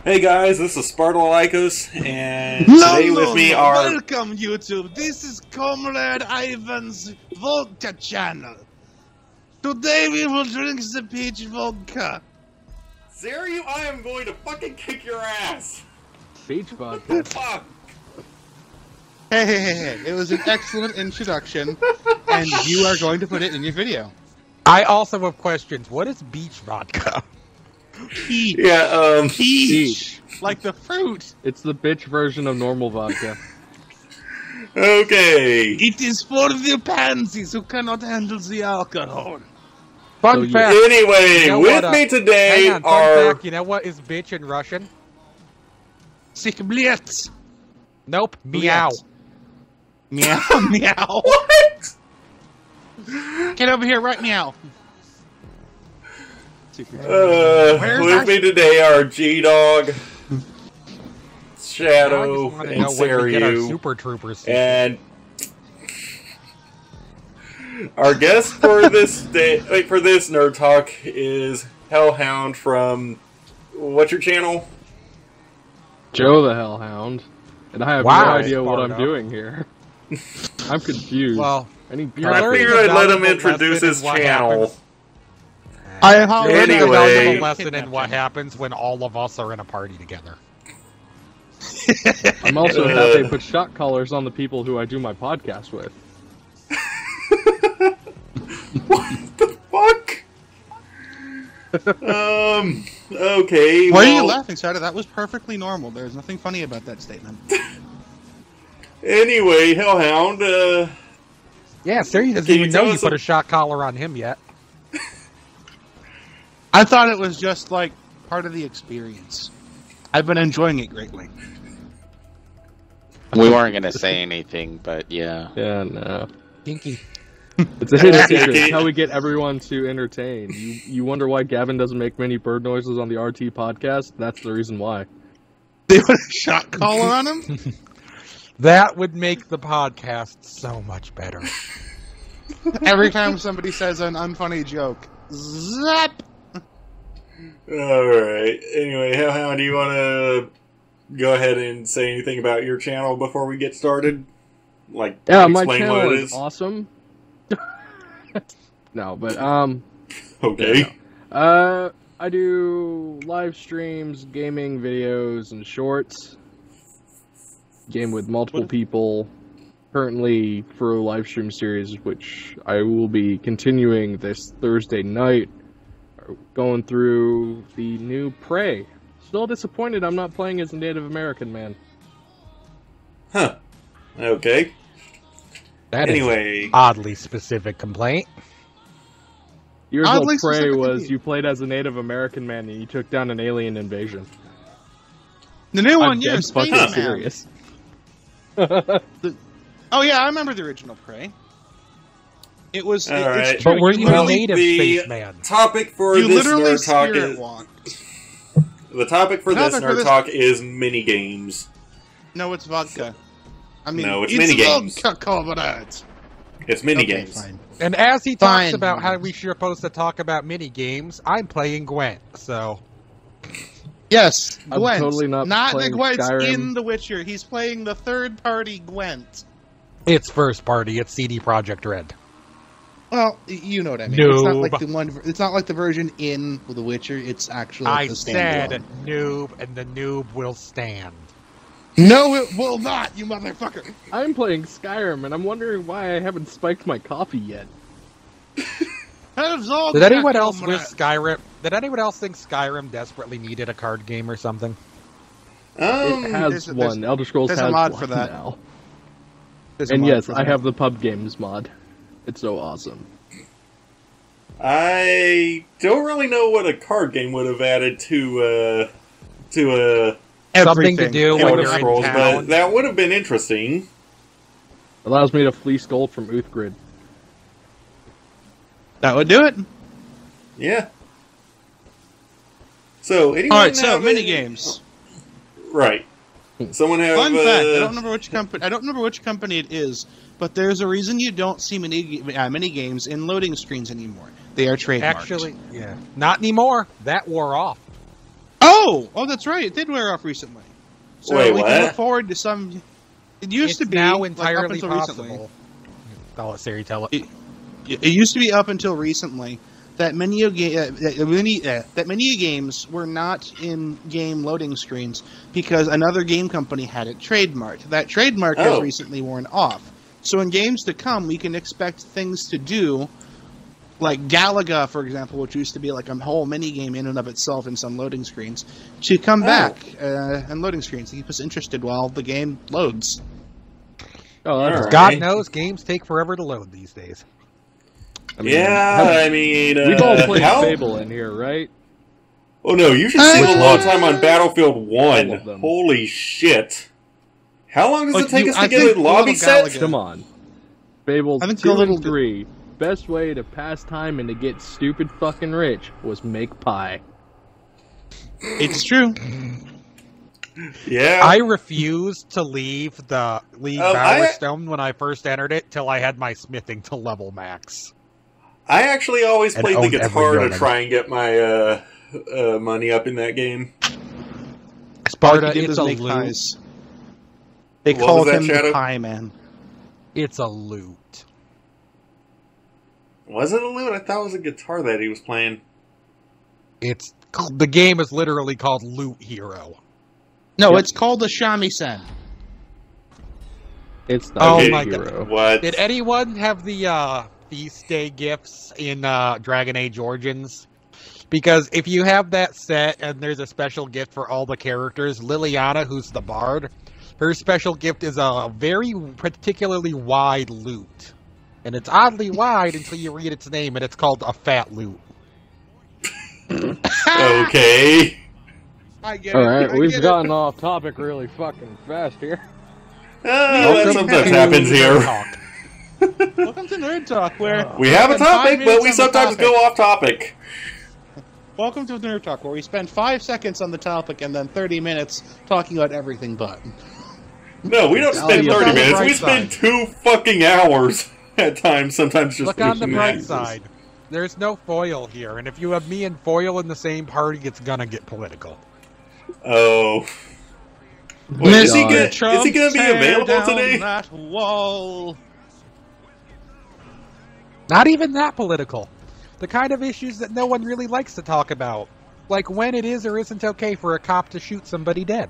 Hey guys, this is Likos, and today with me are... Welcome, YouTube! This is Comrade Ivan's Vodka channel. Today we will drink the peach vodka. Dare you, I am going to fucking kick your ass! Peach vodka. Fuck! Hey, it was an excellent introduction, and you are going to put it in your video. I also have questions. What is beach vodka? Peach. Yeah, Peach. Like the fruit. It's the bitch version of normal vodka. Okay. It is for the pansies who cannot handle the alcohol. Fun fact. Anyway, you know with what, me today hang on, fun fact, you know what is bitch in Russian? Sikbliets. Nope. Meow. Meow. Meow. What? Get over here, right meow. With me today are G-Dog, Shadow, and Saryu, Super Troopers. And our guest for this day, for this Nerd Talk is Hellhound from, what's your channel? Joe the Hellhound. And I have no idea what I'm doing here. I'm confused. Well, I figured I'd let him introduce his channel. Anyway, a lesson in what happens when all of us are in a party together. I'm also happy to put shot collars on the people who I do my podcast with. What the fuck? Okay. Why are you laughing, Sada? That was perfectly normal. There's nothing funny about that statement. Anyway, Hellhound, yeah, sir, he doesn't even know you put a shot collar on him yet. I thought it was just, like, part of the experience. I've been enjoying it greatly. We weren't going to say anything, but yeah. Yeah, no. Kinky. It's a hidden secret. It's how we get everyone to entertain. You wonder why Gavin doesn't make many bird noises on the RT podcast? That's the reason why. They put a shot collar on him? That would make the podcast so much better. Every time somebody says an unfunny joke, zap! Alright. Anyway, Hellhound, do you want to go ahead and say anything about your channel before we get started? Like, yeah, explain my channel what it is awesome. No, but, okay. Yeah, I do live streams, gaming videos, and shorts. Game with multiple people. Currently for a live stream series, which I will be continuing this Thursday night. Going through the new Prey. Still disappointed I'm not playing as a Native American man. Huh. Okay. That anyway, is oddly specific complaint. Your original Prey was you played as a Native American man and you took down an alien invasion. The new one, yeah, is fucking serious. Oh yeah, I remember the original Prey. It was. Alright. But were you a native spaceman? Topic for this Nerd Talk is... The topic for this Nerd Talk is minigames. No, it's vodka. I mean, no, it's minigames. Vodka, comrades. It's minigames. Okay, and as he talks about how we should supposed to talk about minigames, I'm playing Gwent, so... Yes, I'm Gwent. totally not the Gwent's Skyrim. in The Witcher. He's playing the third-party Gwent. It's first party. It's CD Projekt Red. Well, you know what I mean. Noob. It's not like the one. It's not like the version in The Witcher. It's actually like the standalone. I said noob, and the noob will stand. No, it will not, you motherfucker. I'm playing Skyrim, and I'm wondering why I haven't spiked my coffee yet. Did anyone else with Skyrim? Did anyone else think Skyrim desperately needed a card game or something? It has one. Elder Scrolls has a mod one for that. now. And yes, I have the pub games mod. It's so awesome. I don't really know what a card game would have added to something to do when Elder you're Scrolls, in town. but that would have been interesting. Allows me to fleece gold from Uthgrid. That would do it. Yeah. So, anyone all right, so minigames. Right. Someone have fun fact. I don't remember which company it is, but there's a reason you don't see mini games in loading screens anymore. They are trademarked. Actually, yeah, not anymore. That wore off. Oh, that's right. It did wear off recently. So Wait, we what? can look forward to some. It used to be now like, entirely up until possible. recently. I'll let Siri tell it. It used to be up until recently that many games were not in game loading screens because another game company had it trademarked. That trademark has recently worn off. So in games to come, we can expect things to do, like Galaga, for example, which used to be like a whole mini game in and of itself in some loading screens, to come back and loading screens to keep us interested while the game loads. Oh, that's Alright. God knows games take forever to load these days. I mean, we've all played Fable in here, right? Oh no, you should save a lot of time on All Battlefield of 1. them. Holy shit. How long does it take us to I get think a lobby Little set? Galaga- Come on. Fable I think 2 the little- and 3. Best way to pass time and to get stupid fucking rich was make pie. It's true. Yeah. I refused to leave Bowerstone when I first entered it till I had my smithing to level max. I actually always And played the owned every guitar to yeoman. try and get my money up in that game. Sparta, All he did it's was a make loot. pies. They What called was that, him Shadow? the Pie Man. It's a loot. Was it a loot? I thought it was a guitar that he was playing. The game is literally called Loot Hero. No, Yep. it's called the Shamisen. It's the Oh Okay, my hero. What? Did anyone have the Feast Day gifts in Dragon Age Origins? Because if you have that set and there's a special gift for all the characters, Liliana, who's the bard, her special gift is a very particularly wide loot. And it's oddly wide until you read its name, and it's called a fat loot. Okay. I get Alright, I we've get gotten off topic really fucking fast here. That Welcome sometimes to happens here. Talk. Welcome to Nerd Talk, where We have a spend 5 topic, but minutes we on the sometimes topic. go off topic. Welcome to Nerd Talk, where we spend 5 seconds on the topic and then 30 minutes talking about everything but. No, we don't spend Look 30 on the minutes. We bright spend side. 2 fucking hours at times, sometimes just Look on the pushing bright axes. side. There's no foil here, and if you have me and foil in the same party, it's gonna get political. Oh. Wait, is he God. gonna be available today? That wall. Not even that political. The kind of issues that no one really likes to talk about. Like when it is or isn't okay for a cop to shoot somebody dead.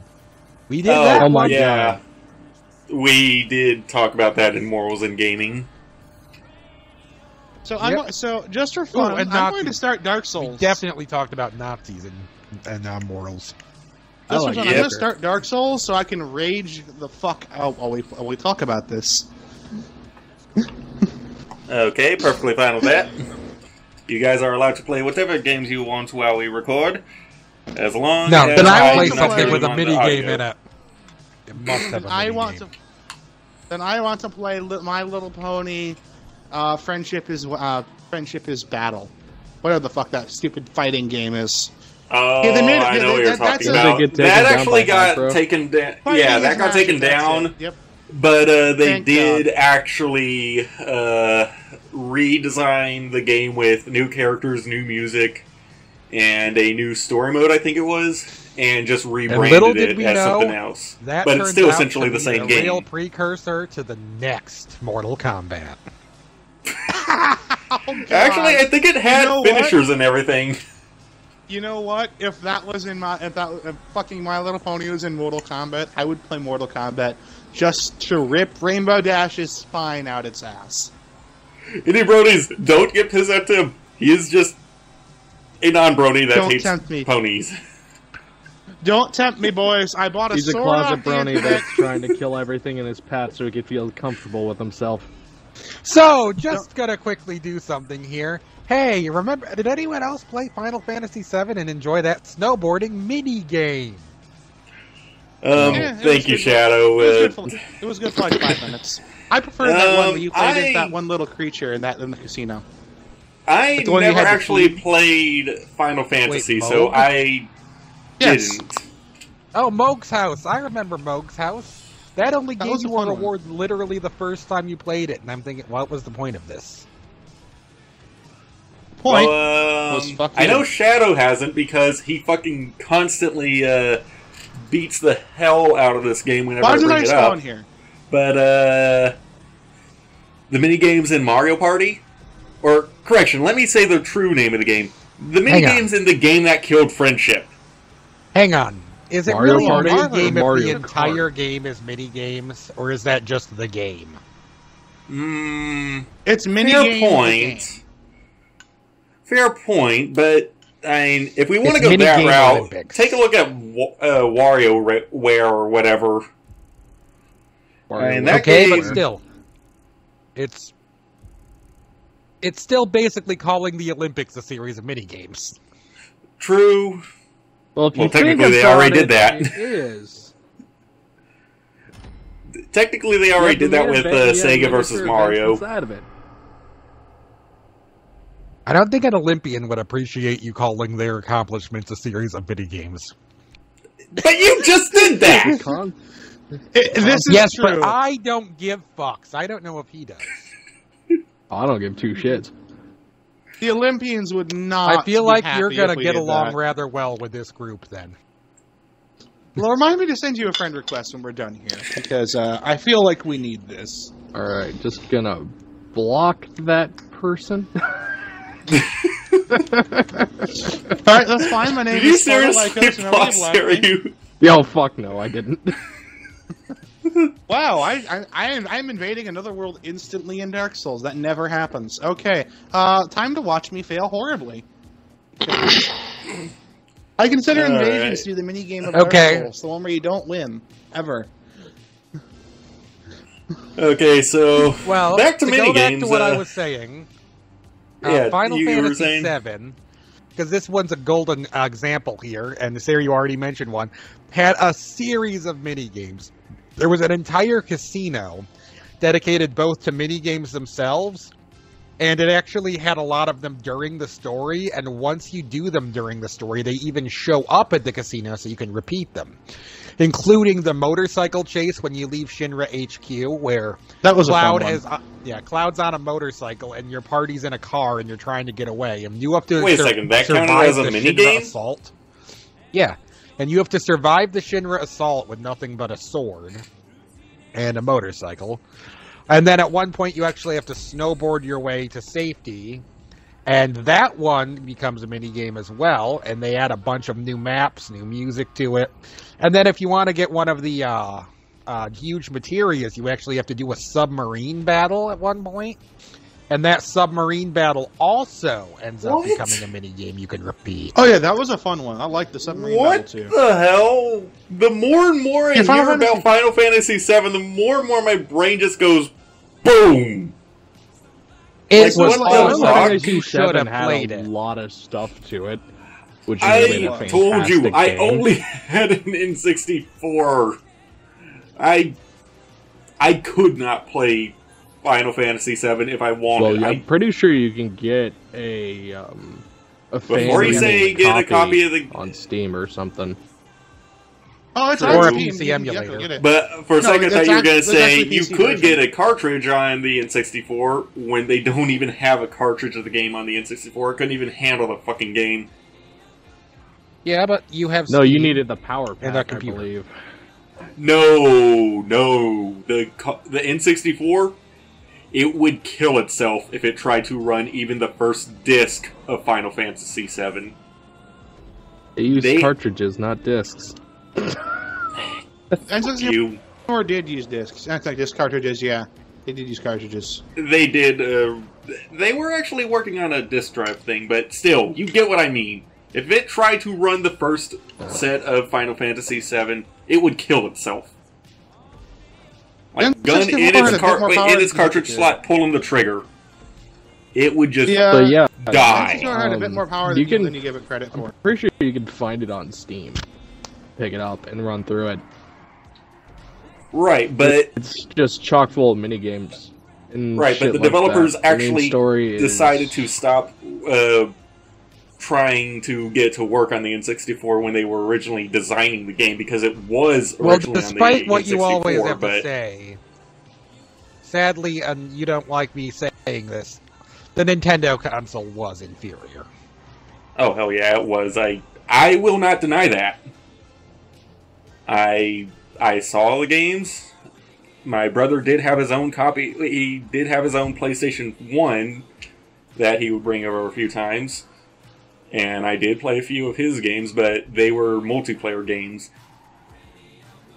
We did that. Oh my yeah. God. We did talk about that in Morals and Gaming. So Yep. so just for fun, Ooh, and I'm going to Nazis. start Dark We Souls. definitely talked about Nazis and morals. I Just like for fun, it. I'm going to start Dark Souls so I can rage the fuck out while we talk about this. Okay, perfectly fine with that. You guys are allowed to play whatever games you want while we record. As long No, as then I I play do not something turn with a on the mini game audio. in it. It must have a I mini want game. to. Then I want to play My Little Pony. Friendship is Battle. Whatever the fuck that stupid fighting game is. Oh, Yeah, they made it- I yeah, know what you're that's talking a- about. Did they get taken That down actually by got Hypro? taken down. Fighting Yeah, is that got magic, taken that's down. it. Yep. But they Thank did God. actually redesign the game with new characters, new music, and a new story mode, I think it was, and just little rebranded did it we as know, something else. That But it's turns still out essentially to the be same a game. real precursor to the next Mortal Kombat. Oh, God. Actually, I think it had know what? finishers and everything. You know what? If that was if fucking My Little Pony was in Mortal Kombat, I would play Mortal Kombat just to rip Rainbow Dash's spine out its ass. Any bronies, don't get pissed at him. He is just a non-brony that Don't hates tempt me. ponies. Don't tempt me, boys. I bought a He's a sword closet off the brony internet. that's trying to kill everything in his path so he can feel comfortable with himself. So, just gonna quickly do something here. Hey, remember, did anyone else play Final Fantasy VII and enjoy that snowboarding mini game? Yeah, it was Thank you, good. Shadow. It was good for like 5 minutes. I prefer that one where you played as I- that one little creature in the casino. I the one you never had to actually feed? played Final Fantasy, Wait, so Moog? I Yes. didn't. Oh, Moog's House. I remember Moog's House. That only That gave was a you a fun one. reward literally the first time you played it, and I'm thinking, what was the point of this? Point. Well, I know Shadow hasn't because he fucking constantly beats the hell out of this game whenever I bring it up. Here. But the mini games in Mario Party, or correction, let me say the true name of the game: the mini games in the game that killed friendship. Hang on. Is it Mario really Party a mini game if Mario the entire Kart? game is mini games, or is that just the game? It's mini Fair game. point. Fair point, but I mean, if we want to It's go that mini-game route, Olympics. take a look at WarioWare or whatever. And that Okay, game, but still, it's still basically calling the Olympics a series of mini games. true. Well, if you Well, think technically they already about did that. It is. Technically, they already did that with Sega versus Mario. Inside of it. I don't think an Olympian would appreciate you calling their accomplishments a series of mini games. But you just did that! This is Yes, true. but I don't give fucks. I don't know if he does. I don't give two shits. The Olympians would not. I feel be like happy you're if going to we get did along that. rather well with this group then. Well, remind me to send you a friend request when we're done here, because I feel like we need this. Alright, just gonna block that person. Alright, that's fine. My name Did you is seriously Likos, block Sarah? Yo, fuck no, I didn't. Wow, I'm invading another world instantly in Dark Souls. That never happens. Okay, time to watch me fail horribly. I consider All invasions right. to be the mini game of Okay. Dark Souls, the one where you don't win ever. Okay, so Well, back to go back minigames. to what I was saying. yeah, Final you were Fantasy saying? VII, because this one's a golden example here, and Sarah, you already mentioned one, had a series of mini games. There was an entire casino dedicated both to mini games themselves, and it actually had a lot of them during the story, and once you do them during the story, they even show up at the casino so you can repeat them. Including the motorcycle chase when you leave Shinra HQ, where That was Cloud a fun has, Cloud's on a motorcycle and your party's in a car and you're trying to get away, and you have to Wait a second, that counted survive as a the mini Shinra game? assault. Yeah, and you have to survive the Shinra assault with nothing but a sword and a motorcycle, and then at one point you actually have to snowboard your way to safety. And that one becomes a mini game as well, and they add a bunch of new maps, new music to it. And then if you want to get one of the huge materials, you actually have to do a submarine battle at one point. And that submarine battle also ends up What? becoming a mini game you can repeat. Oh yeah, that was a fun one. I like the submarine What battle too. the hell? The more and more I Yeah, Final hear about Final Fantasy VII, the more and more my brain just goes boom. It Like, was what the awesome. fuck? You should have had played a it. lot of stuff to it, which made it a I told you, fantastic I game. only had an N64. I could not play Final Fantasy VII if I wanted. Well, I'm pretty sure you can get a Before you fan say get a copy of the- on Steam or something. Oh, it's Or on a Steam. PC You can emulator. get it. But for a No, second, I thought it's you were going to it's say actually you PC could version. get a cartridge on the N64 when they don't even have a cartridge of the game on the N64. It couldn't even handle the fucking game. Yeah, but you have No, you Steam. needed the power And pack, that I computer. believe. No. The N64, it would kill itself if it tried to run even the first disc of Final Fantasy VII. They used They- cartridges, not discs. N64 did use discs. That's like disc cartridges. Yeah, they did use cartridges. They did. They were actually working on a disk drive thing, but still, you get what I mean. If it tried to run the first set of Final Fantasy VII, it would kill itself. Like N64 gun had a in bit its, more power in its than cartridge it did. slot, pulling the trigger. It would just Yeah. But yeah, die. N64 had a bit more power you than can- you give it credit for. I'm pretty sure you can find it on Steam. Pick it up and run through it. Right, but It's just chock full of mini games. And right, but shit the like developers that. The main actually story is- decided to stop trying to get to work on the N64 when they were originally designing the game because it was Well, originally on the despite what you N64, always have but to say, sadly, and you don't like me saying this, the Nintendo console was inferior. Oh, hell yeah, it was. I will not deny that. I saw the games. My brother did have his own copy. He did have his own PlayStation 1 that he would bring over a few times. And I did play a few of his games, but they were multiplayer games.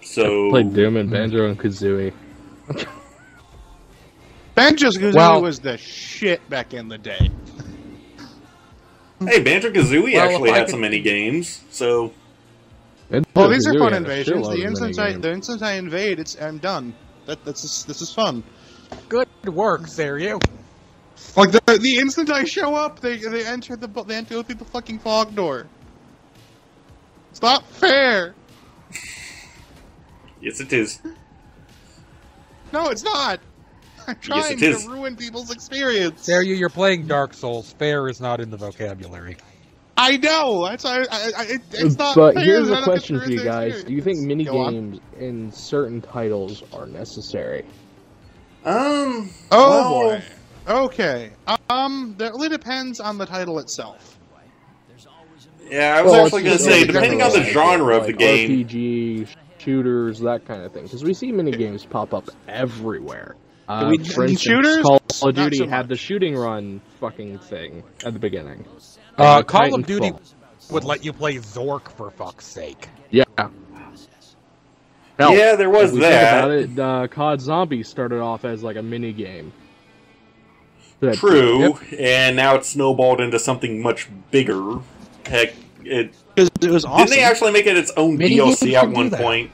So I played Doom and Banjo and Kazooie. Banjo-Kazooie was the shit back in the day. Hey, Banjo-Kazooie actually had some mini games, so... Well, these are fun invasions. The instant I invade, I'm done. This is fun. Good work, Seryu. Like the instant I show up, they enter through the fucking fog door. It's not fair. Yes, it is. No, it's not. I'm trying to ruin people's experience. Seryu, you're playing Dark Souls. Fair is not in the vocabulary. I know. That's it's not. But fair. here's It's a not question fair for you guys: experience. do you think mini Go on. games in certain titles are necessary? Oh well, boy. Okay. That really depends on the title itself. Yeah, I was actually going to say, depending on the genre of the like game... RPG, shooters, that kind of thing. Because we see mini games pop up everywhere. We- For instance, shooters? Call of Not Duty so had the much. shooting run fucking thing at the beginning. Call of Duty Titanfall. would let you play Zork, for fuck's sake. Yeah. Yeah, there was if we that. Think about it, COD Zombies started off as like a mini game. True, and now it's snowballed into something much bigger. Heck, it was awesome. didn't they actually make it its own Mini DLC games at can do one that. point?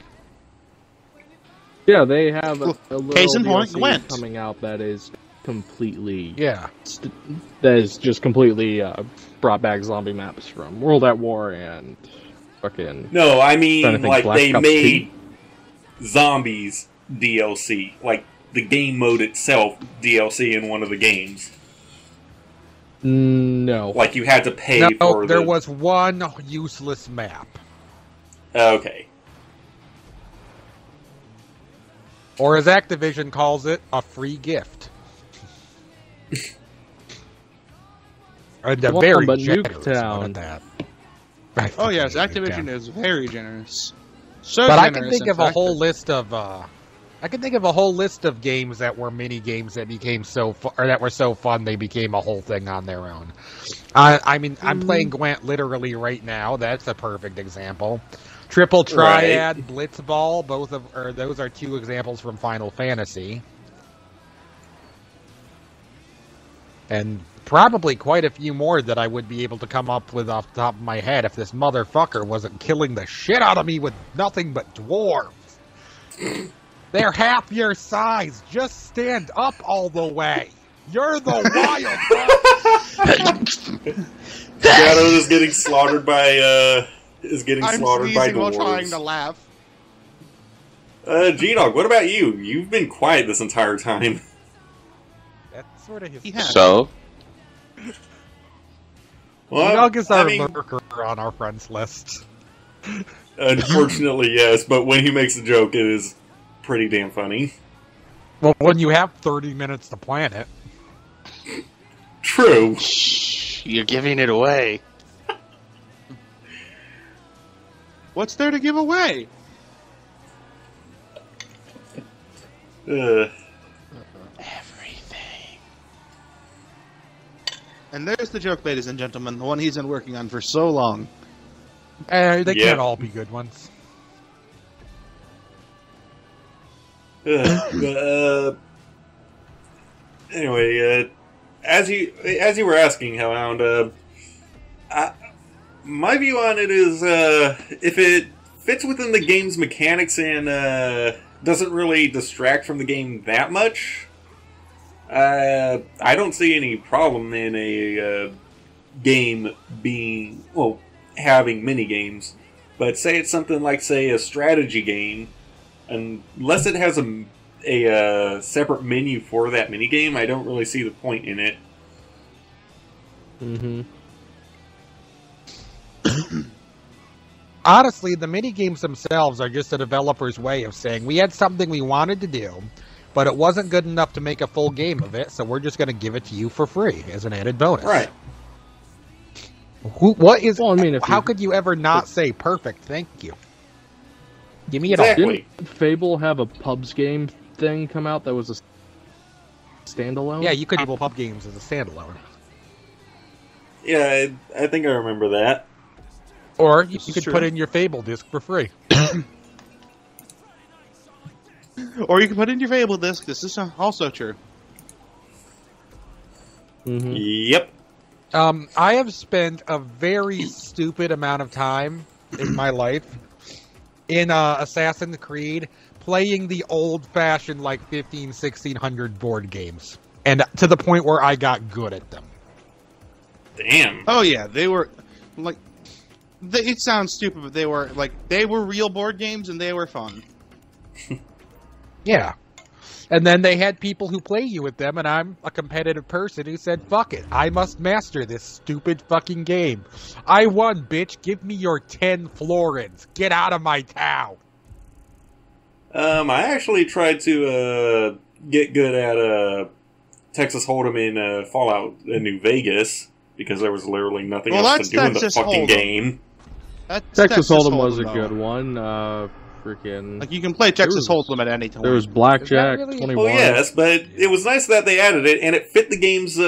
Yeah, they have a little Case in point, DLC Gwent. coming out that is completely Yeah. that is just completely brought back zombie maps from World at War and fucking. No, I Trying to mean, think like, Black they Ops made Zombies DLC. Like, the game mode itself DLC in one of the games. No. Like, you had to pay No, for there was one useless map. Okay. Or as Activision calls it, a free gift. And a Well, very but generous Nuketown- one at that. Oh yes, I fucking hate Activision Nuketown. is very generous. So But I generous, can think in of a fact, whole list of games that were mini games that became that were so fun they became a whole thing on their own. I mean, I'm playing Gwent literally right now. That's a perfect example. Triple Triad, Blitzball, those are two examples from Final Fantasy. And probably quite a few more that I would be able to come up with off the top of my head if this motherfucker wasn't killing the shit out of me with nothing but dwarves. They're half your size. Just stand up all the way. You're the wild one. Shadow is getting slaughtered by, I'm sneezing while trying dwarves. to laugh. G-Dog, what about you? You've been quiet this entire time. That's sort of his... He has. So, Well, Doug is I our mean, lurker on our friends list. unfortunately, yes, but when he makes a joke, it is pretty damn funny. Well, when you have 30 minutes to plan it. True. you're giving it away. What's there to give away? Uh, Everything. And there's the joke, ladies and gentlemen, the one he's been working on for so long. They Yeah. can't all be good ones. Anyway, as you were asking, Hellhound, my view on it is if it fits within the game's mechanics and doesn't really distract from the game that much, I don't see any problem in a game being having mini games. But say it's something like, say, a strategy game, unless it has a separate menu for that minigame, I don't really see the point in it. Mm-hmm. Honestly, the mini games themselves are just a developer's way of saying, we had something we wanted to do. but it wasn't good enough to make a full game of it, so we're just going to give it to you for free as an added bonus. Right. What is? Well, I mean, how could you ever not say perfect? Thank you. Give me it Exactly. all. Didn't Fable have a pubs game thing come out that was a standalone? Yeah, you could do pub games as a standalone, Yeah, I think I remember that. or you could true. put in your Fable disc for free. Or you can put in your Fable disc. This is also true. Mm-hmm. Yep. I have spent a very stupid amount of time in my life in Assassin's Creed playing the old-fashioned, like, 1600 board games. And to the point where I got good at them. Damn. Oh yeah, they were like. It sounds stupid, but they were real board games and they were fun. Yeah. And then they had people who play you with them, and I'm a competitive person who said, fuck it, I must master this stupid fucking game. I won, bitch. Give me your 10 florins. Get out of my town. I actually tried to get good at Texas Hold'em in Fallout New Vegas because there was literally nothing else to do in the fucking game. Texas Hold'em was a good one. Freaking. Like you can play Texas Hold'em at any time. There was Blackjack, really- 21. Well, yes, but it was nice that they added it, and it fit the game's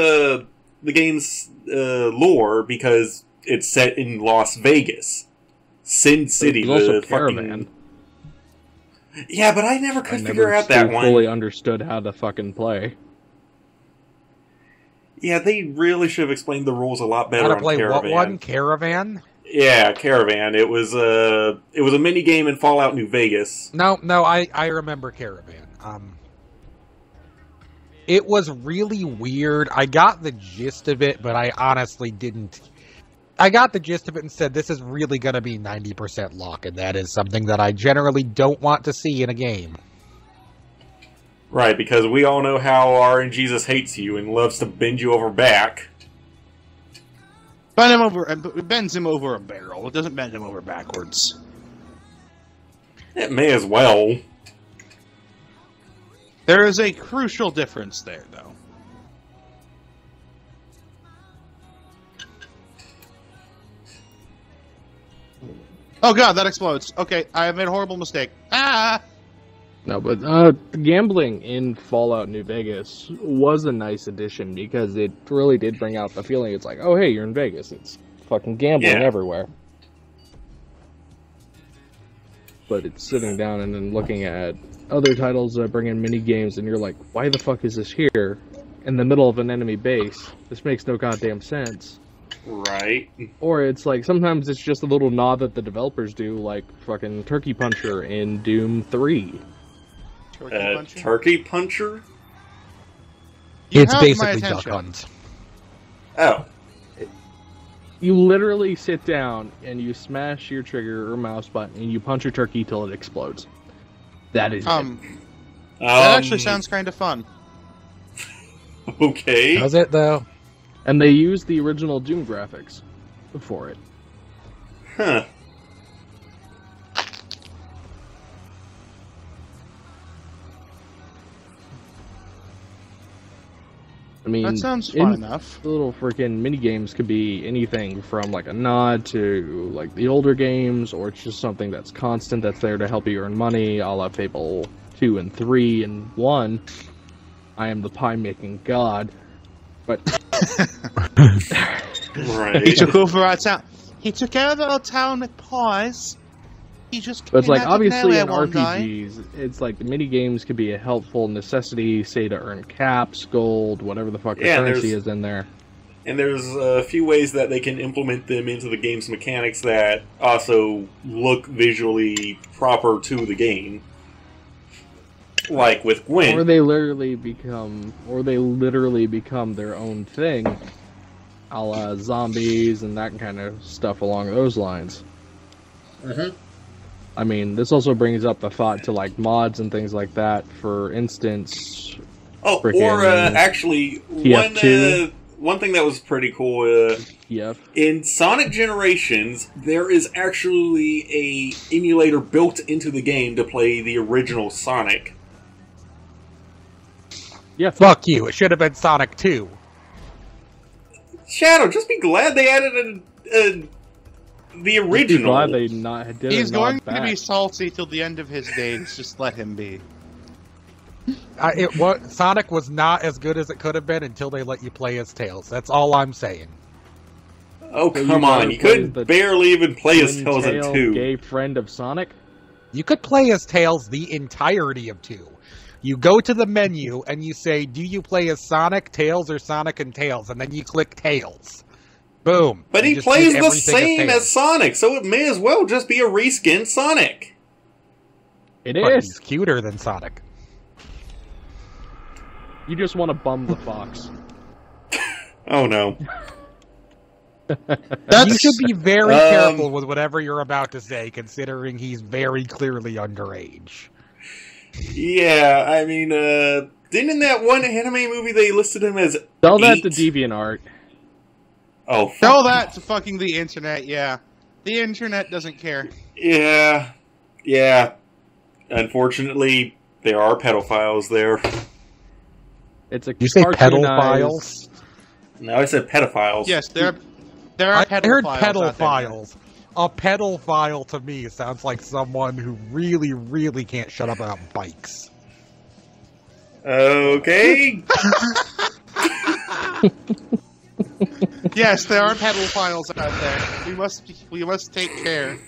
lore because it's set in Las Vegas, Sin City. There was also the Caravan. fucking... Yeah, but I never could I figure never out that one. fully understood how to fucking play. Yeah, they really should have explained the rules a lot better How to on play Caravan. what one? Caravan? Yeah, Caravan. It was a mini game in Fallout New Vegas. No, I remember Caravan. It was really weird. I got the gist of it, but I honestly didn't. I got the gist of it and said, this is really going to be 90% luck, and that is something that I generally don't want to see in a game. Right, because we all know how RNGesus hates you and loves to bend you over back. It bends him over a barrel. It doesn't bend him over backwards. It may as well. There is a crucial difference there, though. Oh god, that explodes. Okay, I have made a horrible mistake. Ah! No, but gambling in Fallout New Vegas was a nice addition because it really did bring out the feeling. It's like, oh, hey, you're in Vegas. It's fucking gambling Yeah. everywhere. But it's sitting down and then looking at other titles that bring in mini games, and you're like, why the fuck is this here in the middle of an enemy base? This makes no goddamn sense. Right. Or it's like, sometimes it's just a little nod that the developers do, like fucking Turkey Puncher in Doom 3. Turkey Puncher? You It's have my basically Duck attention. Hunt. Oh. You literally sit down and you smash your trigger or mouse button and you punch a turkey till it explodes. That is it. That actually sounds kind of fun. Okay. Does it, though? And they used the original Doom graphics for it. Huh. I mean, That sounds fun enough. The little freaking mini games could be anything from like a nod to like the older games, or it's just something that's constant that's there to help you earn money, a la Fable 2 and 3 and 1. I am the pie making god. But Right. He took over our town. He took over our town with pies. He just. But it's like, came out of obviously nowhere in one day. RPGs, it's like the mini games could be a helpful necessity, say to earn caps, gold, whatever the fuck the Yeah, currency there's- is in there. And there's a few ways that they can implement them into the game's mechanics that also look visually proper to the game. Like with Gwent. Or they literally become their own thing, a la zombies and that kind of stuff along those lines. Mhm. I mean, this also brings up the thought to like mods and things like that. For instance, Oh, Frickin' or actually, TF2. one thing that was pretty cool. yep, In Sonic Generations, there is actually a emulator built into the game to play the original Sonic. Yeah, Fuck you. It should have been Sonic 2. Shadow, just be glad they added the original. Glad they did He's going to back. be salty till the end of his days. Just let him be. Sonic was not as good as it could have been until they let you play as Tails. That's all I'm saying. Oh, So come on. You could barely even play as Tails in 2. Gay friend of Sonic? You could play as Tails the entirety of 2. You go to the menu and you say, do you play as Sonic, Tails, or Sonic and Tails? And then you click Tails. Boom. But You he just plays did the everything same as Tails. Sonic, so it may as well just be a reskinned Sonic. It But is. he's cuter than Sonic. You just want to bum the fox. Oh, no. You should be very careful with whatever you're about to say, considering he's very clearly underage. Yeah, I mean, didn't in that one anime movie they listed him as Tell that 8? to DeviantArt. Oh, fuck. Tell that to fucking the internet, yeah. The internet doesn't care. Yeah. Yeah. Unfortunately, there are pedophiles there. It's a You say cartoonized- pedophiles? No, I said pedophiles. Yes, there are I heard pedophiles out there. pedophiles. A pedophile to me sounds like someone who really, really can't shut up about bikes. Okay. Yes, there are pedophiles out there. We must take care.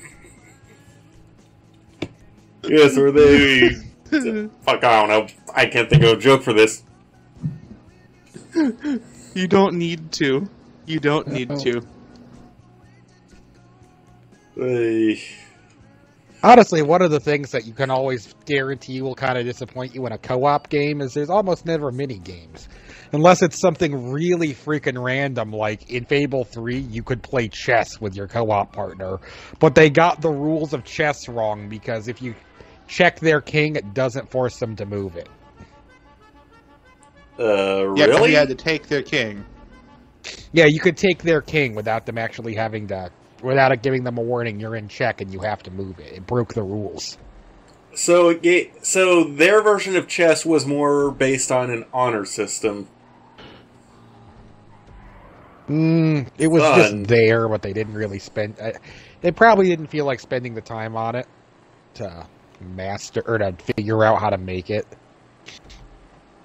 Yes, or they... Fuck, I don't know. I can't think of a joke for this. You don't need to. You don't need to. Honestly, one of the things that you can always guarantee will kind of disappoint you in a co-op game is there's almost never mini games. Unless it's something really freaking random, like in Fable 3, you could play chess with your co-op partner. But they got the rules of chess wrong, because if you check their king, it doesn't force them to move it. Yeah, Really? you had to take their king. Yeah, you could take their king without them actually having to... Without it giving them a warning, you're in check and you have to move it. It broke the rules. So their version of chess was more based on an honor system. It was Fun. just there, but they didn't really spend... They probably didn't feel like spending the time on it to master or to figure out how to make it.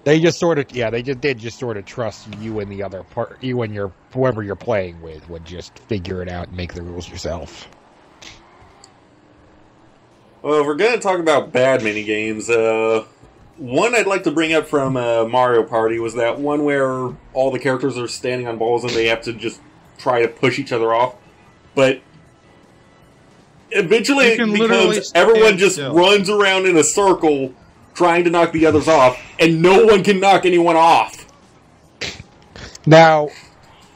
They just sort of, they did just sort of trust you and the other part, you and whoever you're playing with would just figure it out and make the rules yourself. Well, if we're going to talk about bad minigames, one I'd like to bring up from Mario Party was that one where all the characters are standing on balls and they have to just try to push each other off. But eventually it becomes everyone just runs around in a circle trying to knock the others off, and no one can knock anyone off. Now,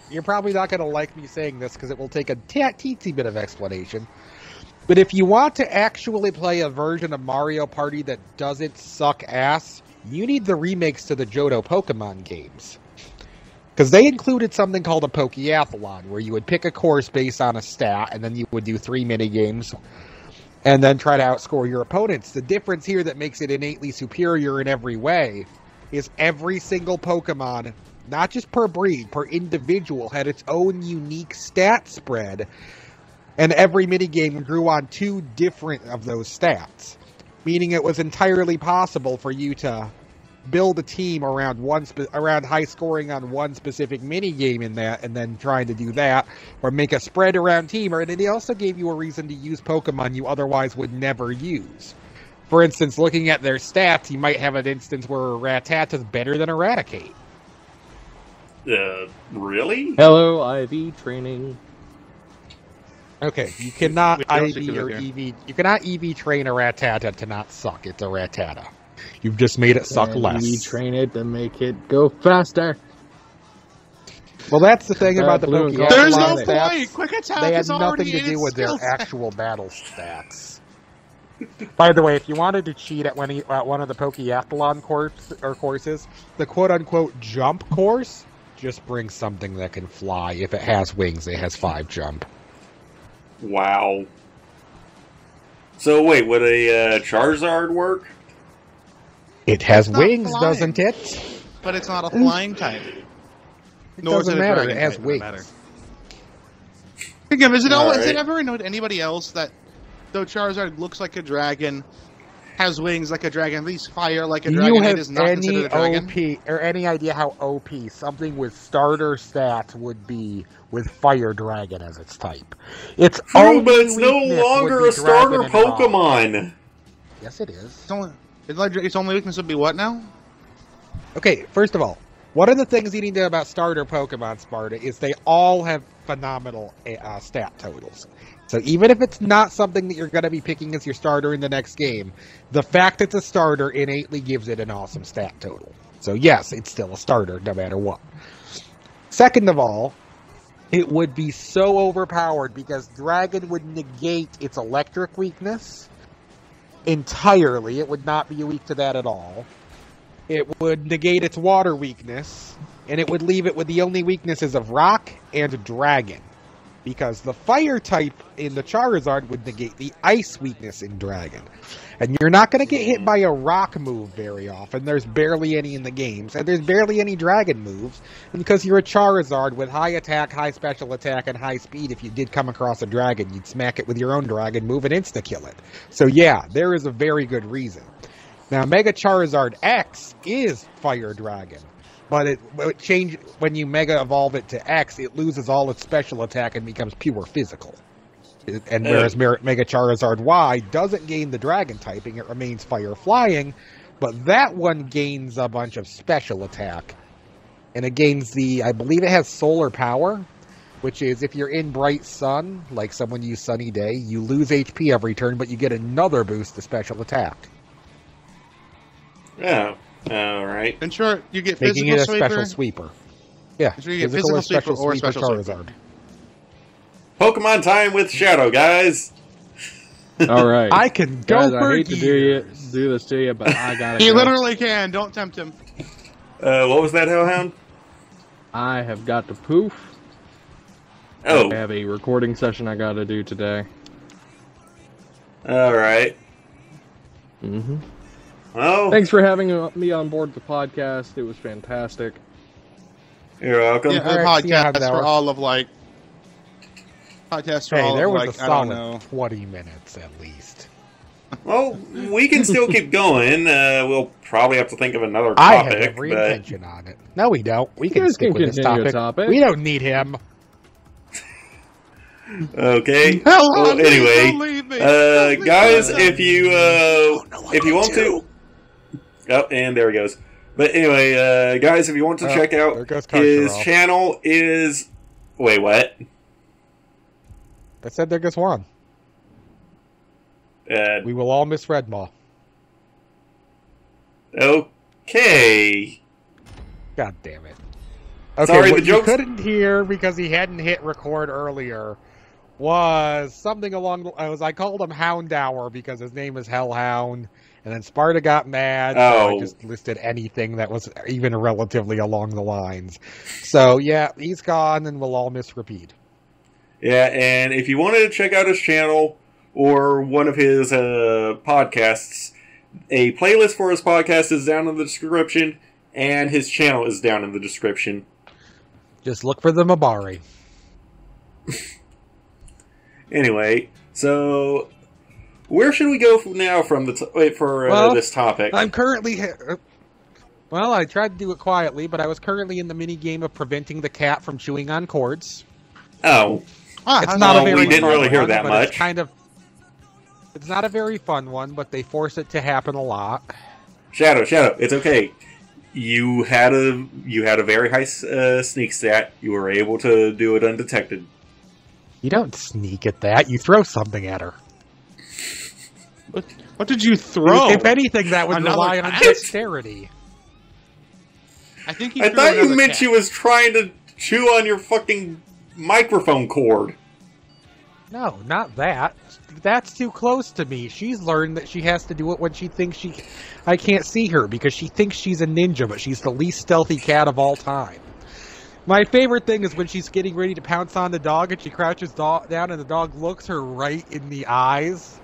you're probably not going to like me saying this because it will take a teensy bit of explanation. But if you want to actually play a version of Mario Party that doesn't suck ass, you need the remakes to the Johto Pokemon games. Because they included something called a Pokeathlon, where you would pick a course based on a stat, and then you would do 3 minigames, and then try to outscore your opponents. The difference here that makes it innately superior in every way is every single Pokemon, not just per breed, per individual, had its own unique stat spread, and every minigame grew on 2 different of those stats, meaning it was entirely possible for you to build a team around around high scoring on one specific mini game in that, and then trying to do that, or make a spread around team, and it also gave you a reason to use Pokemon you otherwise would never use. For instance, looking at their stats, you might have an instance where a Rattata's better than Eradicate. Really? Hello, IV training. Okay, you cannot we don't IV think or of it EV. You cannot EV train a Rattata to not suck. It's a Rattata. You've just made it suck And less. We train it to make it go faster. Well, that's the thing about the blue and Pokemon. gold. There's no Stats. point! Quick attack They had is already nothing to in do its with their skill set. actual battle stats. By the way, if you wanted to cheat at one of the Pokeathlon courses, the quote-unquote jump course just brings something that can fly. If it has wings, it has 5 jump. Wow. So wait, would a Charizard work? It has It's not wings, flying. doesn't it? But it's not a flying type. It Nor is doesn't it a matter. dragon It has type, wings. matter. Again, is it Alright. ever annoyed anybody else that though Charizard looks like a dragon, has wings like a dragon, at least fire like a Do dragon, you it have is not any considered a dragon? OP or any idea how OP something with starter stats would be with Fire Dragon as its type? Its True, only but it's no weakness would longer be a starter Dragon and Rock. Pokemon. Yes, it is. Its only weakness would be what now? Okay, first of all, one of the things you need to know about starter Pokemon, Sparta, is they all have phenomenal stat totals. So even if it's not something that you're going to be picking as your starter in the next game, the fact it's a starter innately gives it an awesome stat total. So yes, it's still a starter no matter what. Second of all, it would be so overpowered because Dragon would negate its electric weakness entirely. It would not be weak to that at all. It would negate its water weakness, and it would leave it with the only weaknesses of rock and dragon. Because the fire type in the Charizard would negate the ice weakness in dragon. And you're not going to get hit by a rock move very often. There's barely any in the games. And there's barely any dragon moves. And because you're a Charizard with high attack, high special attack, and high speed, if you did come across a dragon, you'd smack it with your own dragon move and insta-kill it. So yeah, there is a very good reason. Now, Mega Charizard X is Fire Dragon, but it change when you Mega Evolve it to X, it loses all its special attack and becomes pure physical. And whereas Mega Charizard Y doesn't gain the Dragon typing, it remains Fire Flying, but that one gains a bunch of special attack. And it gains I believe it has Solar Power, which is if you're in Bright Sun, like someone used Sunny Day, you lose HP every turn, but you get another boost to special attack. Oh, alright. And sure, you get Making physical it a sweeper. special sweeper. Yeah, Sure, you get physical sweeper or special Charizard. sweeper. Pokemon time with Shadow, guys. All right. I can go Guys, for I hate to years. do this to you, but I gotta He go. literally can. Don't tempt him. What was that, Hellhound? I have got to poof. Oh, I have a recording session I gotta do today. alright. Mm-hmm. Well, Thanks for having me on board the podcast. It was fantastic. you're welcome. Yeah, the Alright, see you have podcast that for one. all of like. Podcast for Hey, all there of was like a I don't know. solid 20 minutes at least. Well, we can still keep going. We'll probably have to think of another I have topic, every but intention on it. No, we don't. We You can guys stick can with this continue a topic. topic. We don't need him. okay. Hell Well, on, anyway, don't leave me. Don't leave guys, me. if you want to, oh, and there he goes. But anyway, guys, if you want to check there out goes his Karkaroff. channel is wait, what? I said there goes one. We will all miss Redmaw. Okay. God damn it. Okay, Sorry, what the you joke's- couldn't hear because he hadn't hit record earlier was something along the I called him Houndour because his name is Hellhound, and then Sparta got mad, so I Oh. just listed anything that was even relatively along the lines. So yeah, he's gone and we'll all miss Repeat. Yeah, and if you wanted to check out his channel or one of his podcasts, a playlist for his podcast is down in the description, and his channel is down in the description. Just look for the Mabari. Anyway, so where should we go from now from Well, this topic? I'm currently... Well, I tried to do it quietly, but I was currently in the mini game of preventing the cat from chewing on cords. Oh, It's not a very we didn't fun really hear one, that but much. It's kind of. It's not a very fun one, but they force it to happen a lot. Shadow, it's okay. You had a very high sneak stat. You were able to do it undetected. You don't sneak at that. You throw something at her. What did you throw? If anything, that would Another rely on cat? dexterity. I think he I threw thought you another meant cat. she was trying to chew on your fucking microphone cord. No, not that. That's too close to me. She's learned that she has to do it when she thinks I can't see her because she thinks she's a ninja, but she's the least stealthy cat of all time. My favorite thing is when she's getting ready to pounce on the dog and she crouches down and the dog looks her right in the eyes.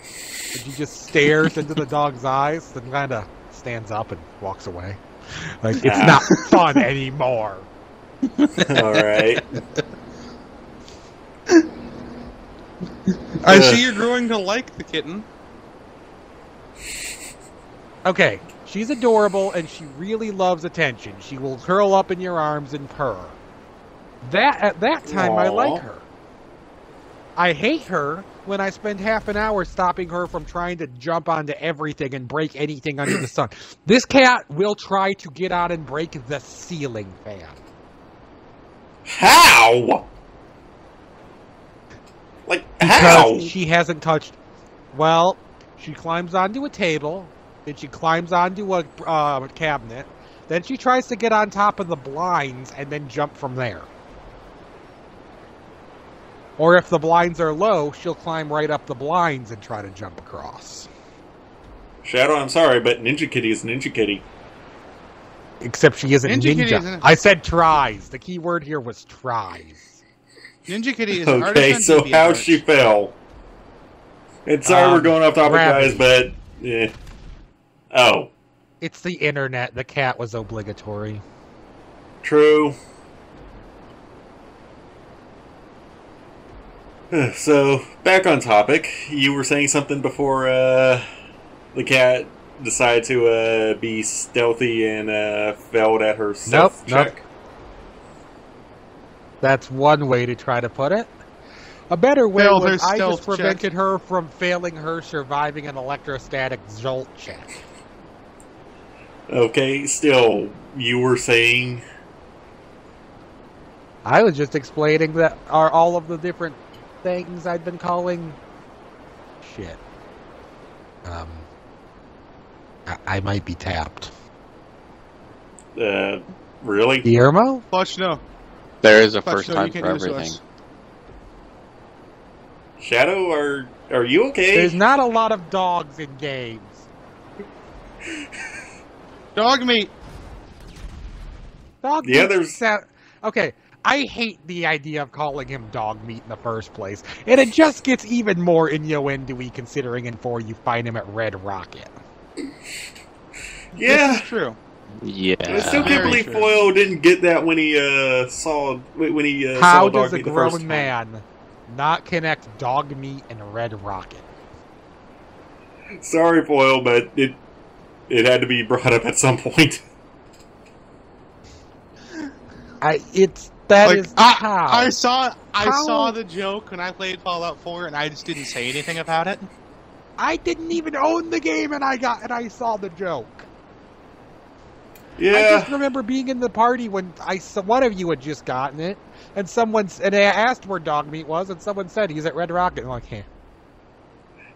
And she just stares into the dog's eyes, then kind of stands up and walks away. Like, it's not fun anymore. Alright. I see you're growing to like the kitten. Okay, she's adorable and she really loves attention. She will curl up in your arms and purr. At that time, I like her. I hate her when I spend half an hour stopping her from trying to jump onto everything and break anything under the sun. This cat will try to get on and break the ceiling fan. How? Like, how? Because she hasn't touched... Well, she climbs onto a table, then she climbs onto a cabinet, then she tries to get on top of the blinds and then jump from there. Or if the blinds are low, she'll climb right up the blinds and try to jump across. Shadow, I'm sorry, but Ninja Kitty is Ninja Kitty. Except she isn't ninja. I said tries. The key word here was tries. Ninja Kitty is okay, so how she fell. And sorry we're going off topic, guys, but... yeah. Oh. It's the internet. The cat was obligatory. True. So, back on topic. You were saying something before the cat decided to be stealthy and failed at her stealth check? Nope. That's one way to try to put it. A better way was I just prevented her from failing her surviving an electrostatic jolt check. Okay, still, you were saying... I was just explaining that are all of the different things I've been calling shit. I might be tapped. Really? Guillermo? Clutch, no. There is a first time for everything. Shadow, are you okay? There's not a lot of dogs in games. Dog meat. Dog yeah, meat. there's... Okay, I hate the idea of calling him dog meat in the first place. And it just gets even more innuendo-y considering in 4 you find him at Red Rocket. Yeah. This is true. Yeah. I still can't believe Foyle didn't get that when he saw How dog meat the first time. How does a grown man not connect dog meat and Red Rocket? Sorry, Foyle, but it had to be brought up at some point. I saw the joke when I played Fallout 4 and I just didn't say anything about it. I didn't even own the game and I saw the joke. Yeah. I just remember being in the party when one of you had just gotten it, and I asked where dog meat was, and someone said he's at Red Rocket. I'm like, hey.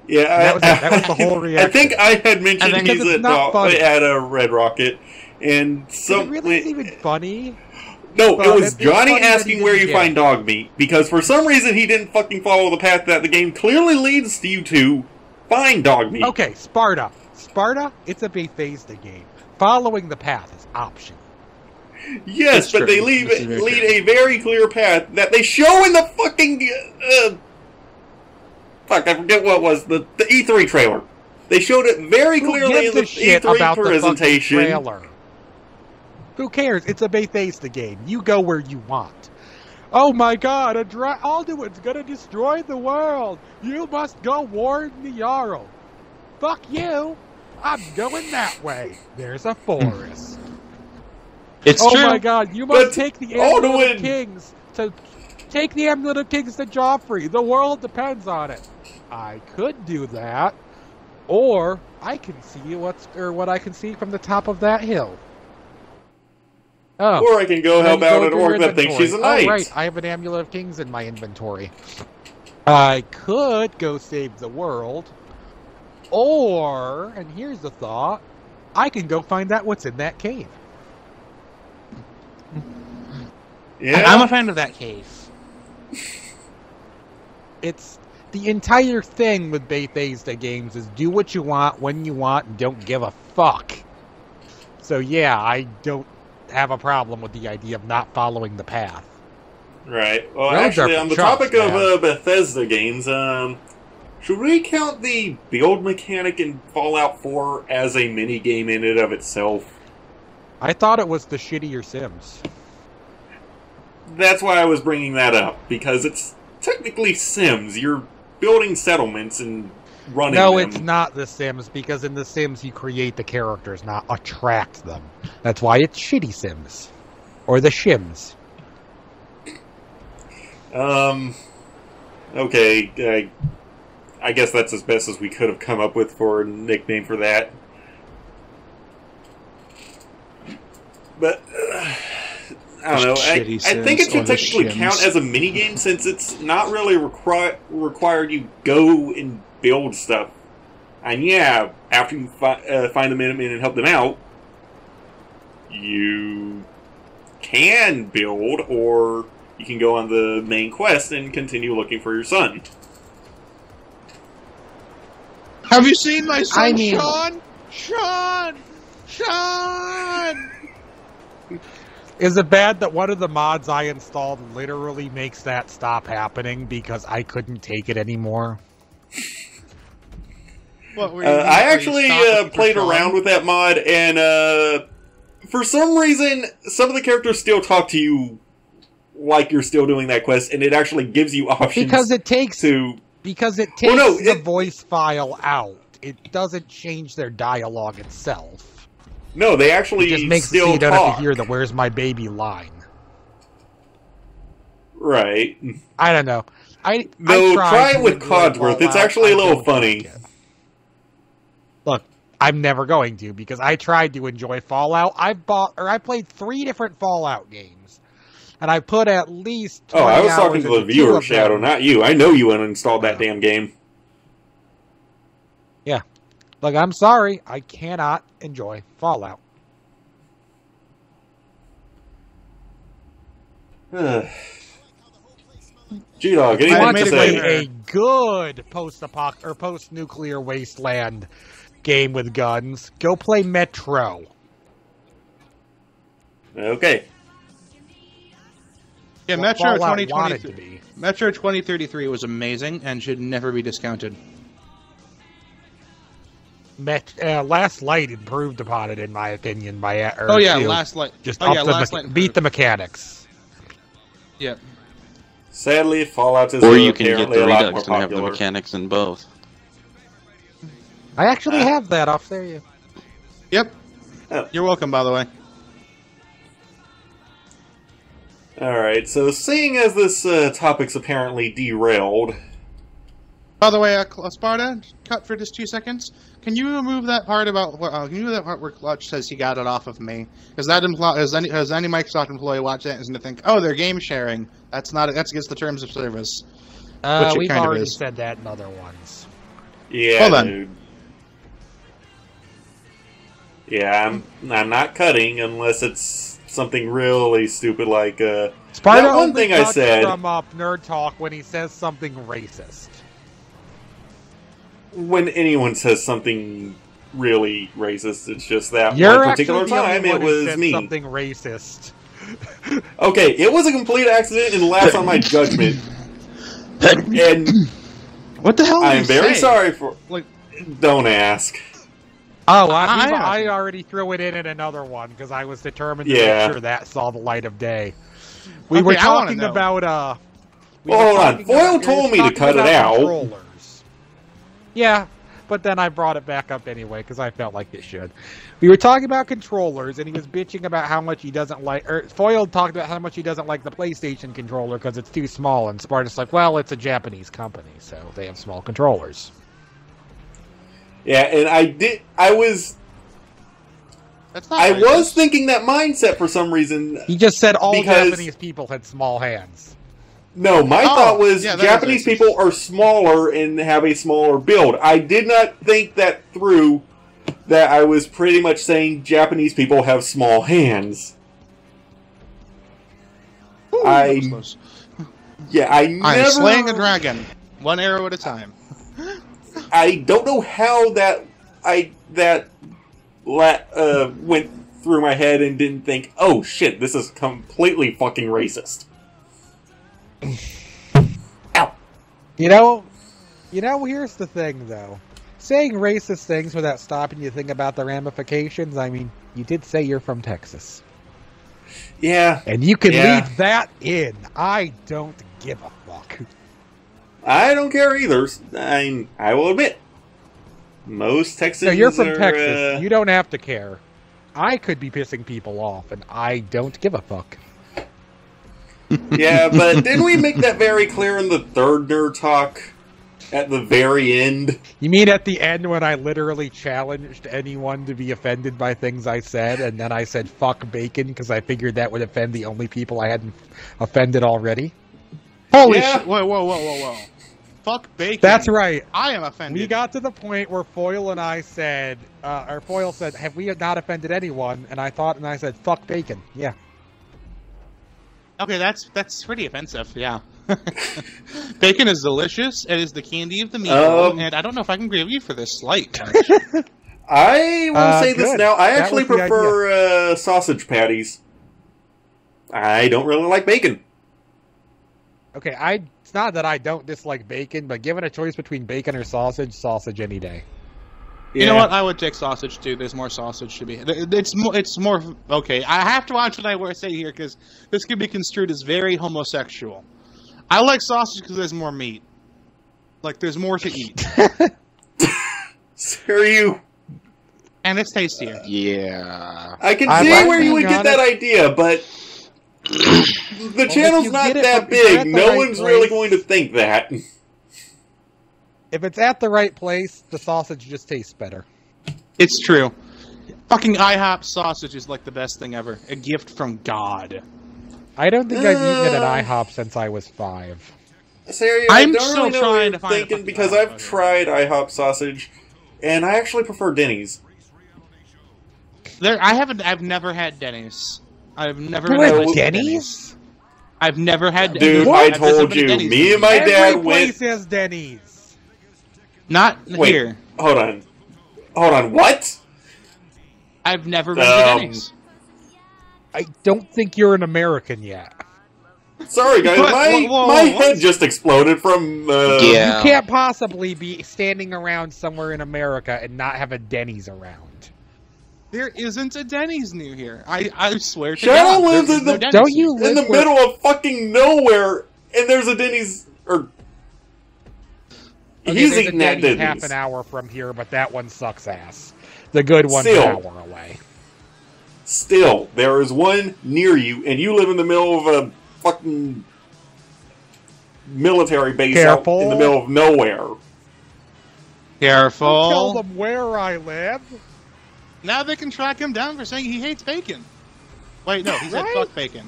Yeah, that was the whole reaction. I think I had mentioned he's at a Red Rocket, and it really isn't even funny. No, it was Johnny asking where you find dog meat, because for some reason he didn't fucking follow the path that the game clearly leads you to find dog meat. Okay, Sparta, it's a Bethesda game. Following the path is optional. Yes, but they lead a very clear path that they show in the fucking... fuck, I forget what was the E3 trailer. They showed it very clearly in the E3 presentation. The trailer? Who cares? It's a Bethesda game. You go where you want. Oh my god, Alduin's gonna destroy the world. You must go warn the Jarl. Fuck you. I'm going that way. There's a forest. It's true. Oh my god, you must take the Amulet of Kings to Joffrey. The world depends on it. I could do that, or I can see what I can see from the top of that hill. Oh, or I can go help out an orc that thinks she's a knight. Oh, right, I have an Amulet of Kings in my inventory. I could go save the world. Or, and here's the thought, I can go find out what's in that cave. Yeah, I'm a fan of that cave. It's the entire thing with Bethesda games is do what you want, when you want, and don't give a fuck. So yeah, I don't have a problem with the idea of not following the path. Right. Well, actually, on the topic of Bethesda games, should we count the build mechanic in Fallout 4 as a mini-game in and of itself? I thought it was the shittier Sims. That's why I was bringing that up, because it's technically Sims. You're building settlements and running No, them. it's not The Sims, because in The Sims you create the characters, not attract them. That's why it's shitty Sims. Or the Shims. Okay, I guess that's as best as we could have come up with for a nickname for that. But, I don't know. I think it should technically count as a minigame since it's not really required you go and build stuff. And yeah, after you find the Minutemen and help them out, you can build, or you can go on the main quest and continue looking for your son. Have you seen my son, I mean, Sean? Sean! Sean! Is it bad that one of the mods I installed literally makes that stop happening because I couldn't take it anymore? What were I actually played around with that mod, and for some reason, some of the characters still talk to you like you're still doing that quest, and it actually gives you options Because it takes to... the voice file out. It doesn't change their dialogue itself. No, they actually It just makes it so still you don't talk. have to hear the "Where's my baby" line. Right. I don't know. I try tried it with to Codsworth. enjoy It's Fallout. actually a I little don't funny. like it. Look, I'm never going to because I tried to enjoy Fallout. I played 3 different Fallout games, and I put at least 20 I was talking hours to the into 2 viewer, of them. Shadow, not you. I know you uninstalled that damn game. Yeah. Look, I'm sorry. I cannot enjoy Fallout. G-Dog, anything Want to to say? play a good post-nuclear wasteland game with guns? Go play Metro. Okay. Yeah, What Metro Fallout wanted to 2023. be. Metro 2033 was amazing and should never be discounted. Last Light improved upon it, in my opinion. Last Light. Just Last Light beat the mechanics. Yep. Sadly, Fallout is Or you can get apparently the a lot more Redux and have the popular. mechanics in both. I actually have that off there. You. Yep. Oh. You're welcome, by the way. Alright, so seeing as this topic's apparently derailed... By the way, Sparta, cut for just 2 seconds. Can you remove that part about? Can you remove that part where Clutch says he got it off of me? Because that has any Microsoft employee watch that and is going to think, oh, they're game sharing. That's against the terms of service. Which We've kind of already is. said that in other ones. Yeah, Hold on. dude. Yeah, I'm not cutting unless it's something really stupid like Sparta that one only thing I cuts said. from Nerd Talk when he says something racist. When anyone says something really racist, it's just that You're one particular actually the only time one it who was said me. something racist. Okay, it was a complete accident and laughs on my judgment. And What the hell? I am very say? sorry for. Like, Don't ask. Oh, I I already threw it in another one because I was determined to Yeah. make sure that saw the light of day. We Okay, were I wanna talking know. about Well, hold on. Foil told me to cut it out. Controllers. Yeah, but then I brought it back up anyway because I felt like it should. We were talking about controllers, and he was bitching about how much he doesn't like. Or Foil talked about how much he doesn't like the PlayStation controller because it's too small. And Sparta's like, well, it's a Japanese company, so they have small controllers. Yeah, and I was that's not racist. was thinking that mindset for some reason. He just said all Because- Japanese people had small hands. No, my thought was yeah, that Japanese is racist. people are smaller and have a smaller build. I did not think that through, that I was pretty much saying Japanese people have small hands. Ooh, I that was close. I never... I'm slaying a dragon, one arrow at a time. I don't know how that went through my head and didn't think, oh shit, this is completely fucking racist. Ow. You know, here's the thing, though. saying racist things without stopping you to think about the ramifications, I mean, you did say you're from Texas. Yeah. And you can leave that in. I don't give a fuck. I don't care either. I will admit, most Texans No, you're from are, Texas. You don't have to care. I could be pissing people off, and I don't give a fuck. Yeah, but didn't we make that very clear in the third Nerd Talk at the very end? You mean at the end when I literally challenged anyone to be offended by things I said, and then I said fuck bacon because I figured that would offend the only people I hadn't offended already? Holy shit. Whoa. Fuck bacon. That's right. I am offended. We got to the point where Foyle and I said, or Foyle said, have we not offended anyone? And I said, fuck bacon. Yeah. Okay, that's pretty offensive, yeah. Bacon is delicious. It is the candy of the meatball, and I don't know if I can agree with you for this slight. I will say this good. now. I That actually was the prefer sausage patties. I don't really like bacon. Okay, it's not that I don't dislike bacon, but given a choice between bacon or sausage any day. You know what? I would take sausage too. There's more sausage to be. It's more okay. I have to watch what I say here because this could be construed as very homosexual. I like sausage because there's more meat. Like there's more to eat. Are you? And it's tastier. Yeah. I can see where you would get that idea, but the channel's not that big. No one's really going to think that. If it's at the right place, the sausage just tastes better. It's true. Fucking IHOP sausage is like the best thing ever. A gift from God. I don't think I've eaten at an IHOP since I was 5. Seriously, I'm I don't still really know trying what to you're find a thinking fucking because IHOP. I've tried IHOP sausage, and I actually prefer Denny's. I've never had Denny's. I've never had had Denny's? I've never had Dude, Denny's. I I've told visited you, Denny's. me and my Every dad place went... has Denny's. Not Wait, here. hold on, what? I've never been to Denny's. I don't think you're an American yet. Sorry guys, my head just exploded from... Yeah. You can't possibly be standing around somewhere in America and not have a Denny's around. There isn't a Denny's near here. I swear to Shadow God. lives there is in no the- Denny's Don't you here. in live the middle of fucking nowhere, and there's a Denny's... Okay, He's there's eating a that Denny's Denny's. half an hour from here, but that one sucks ass. The good one's Still. an hour away. Still, there is one near you, and you live in the middle of a fucking military base out in the middle of nowhere. Careful. Tell them where I live. Now they can track him down for saying he hates bacon. Wait, no, he said Right? fuck bacon.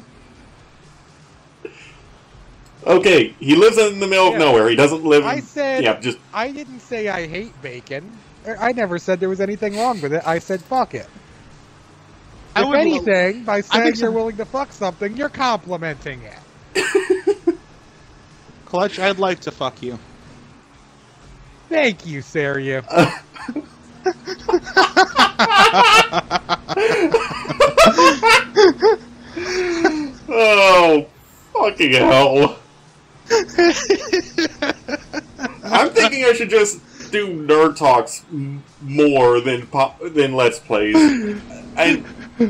Okay, he lives in the middle of nowhere. He doesn't live... I said... Yeah, just... I didn't say I hate bacon. I never said there was anything wrong with it. I said fuck it. I If would- anything, by saying think you're so. willing to fuck something, you're complimenting it. Clutch, I'd like to fuck you. Thank you, Saryu. Oh, fucking hell. I'm thinking I should just do Nerd Talks more than Let's Plays.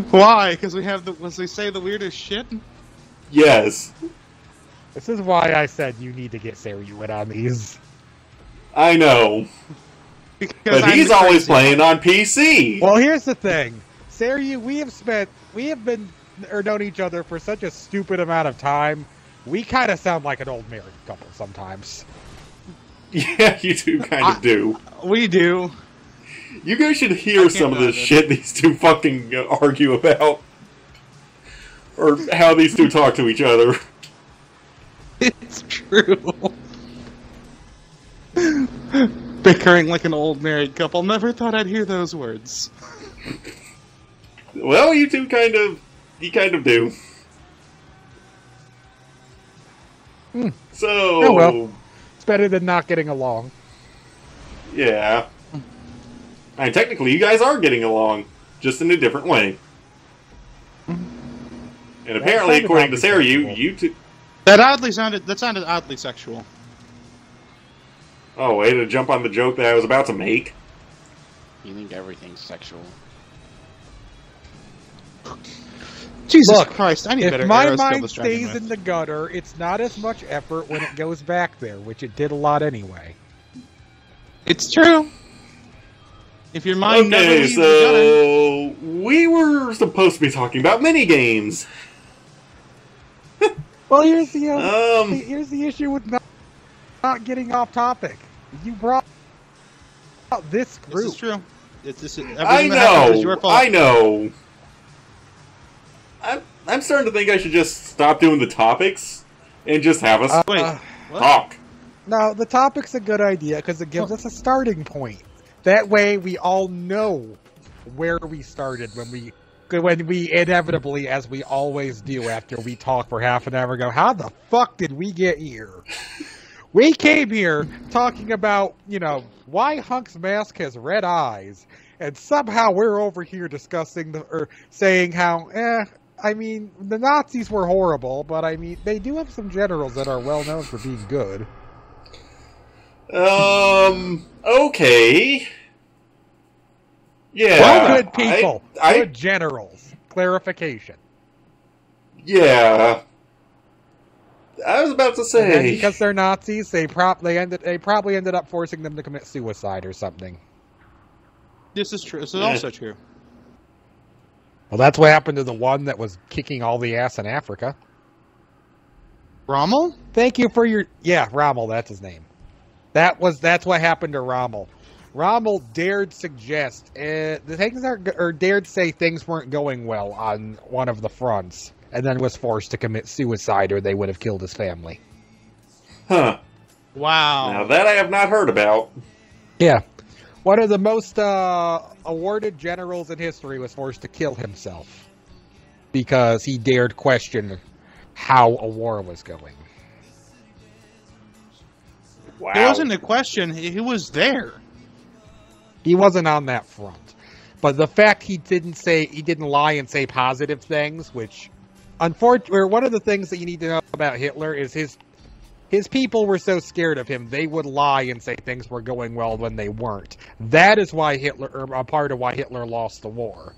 Why? Because we say the weirdest shit? Yes. This is why I said you need to get Saryu in on these. I know. Because But I'm he's the always crazy playing on PC. Well, here's the thing. Saryu, we have known each other for such a stupid amount of time. We kind of sound like an old married couple sometimes. Yeah, you two kind of do. We do. You guys should hear some of the shit these two fucking argue about. Or how these two talk to each other. It's true. Bickering like an old married couple. Never thought I'd hear those words. Well, you two kind of do. So... Oh, well. It's better than not getting along. Yeah. And technically, you guys are getting along, just in a different way. And apparently, according to Sarah, you two... That sounded oddly sexual. Oh, way to jump on the joke that I was about to make. You think everything's sexual? Jesus Look, Christ, I need better If my arrows to kill mind this dragon stays with. in the gutter, it's not as much effort when it goes back there, which it did a lot anyway. It's true. If your mind never Okay, leaves the gutter. so we were supposed to be talking about minigames. Well, here's the issue with not getting off topic. You brought up this This group. is true. Everything I that happened is know. your fault. I know. I'm starting to think I should just stop doing the topics and just have us Wait, what? talk. No, the topic's a good idea because it gives us a starting point. That way, we all know where we started when we inevitably, as we always do after we talk for half an hour, go, how the fuck did we get here? We came here talking about, why Hunk's mask has red eyes, and somehow we're over here discussing saying how, the Nazis were horrible, but they do have some generals that are well known for being good. Okay. Yeah. Well, good people. I Good generals. Clarification. Yeah. I was about to And say. because they're Nazis, they probably ended up forcing them to commit suicide or something. This is true. This is Yeah. also true. Well, that's what happened to the one that was kicking all the ass in Africa. Rommel? Thank you for your... Yeah, Rommel, that's his name. That's what happened to Rommel. Rommel dared suggest... dared say things weren't going well on one of the fronts, and then was forced to commit suicide or they would have killed his family. Huh. Wow. Now that I have not heard about. Yeah. One of the most awarded generals in history was forced to kill himself because he dared question how a war was going. Wow. It wasn't a question. He was there. He wasn't on that front. But the fact he didn't lie and say positive things, which, unfortunately, one of the things that you need to know about Hitler is his people were so scared of him, they would lie and say things were going well when they weren't. That is why a part of why Hitler lost the war.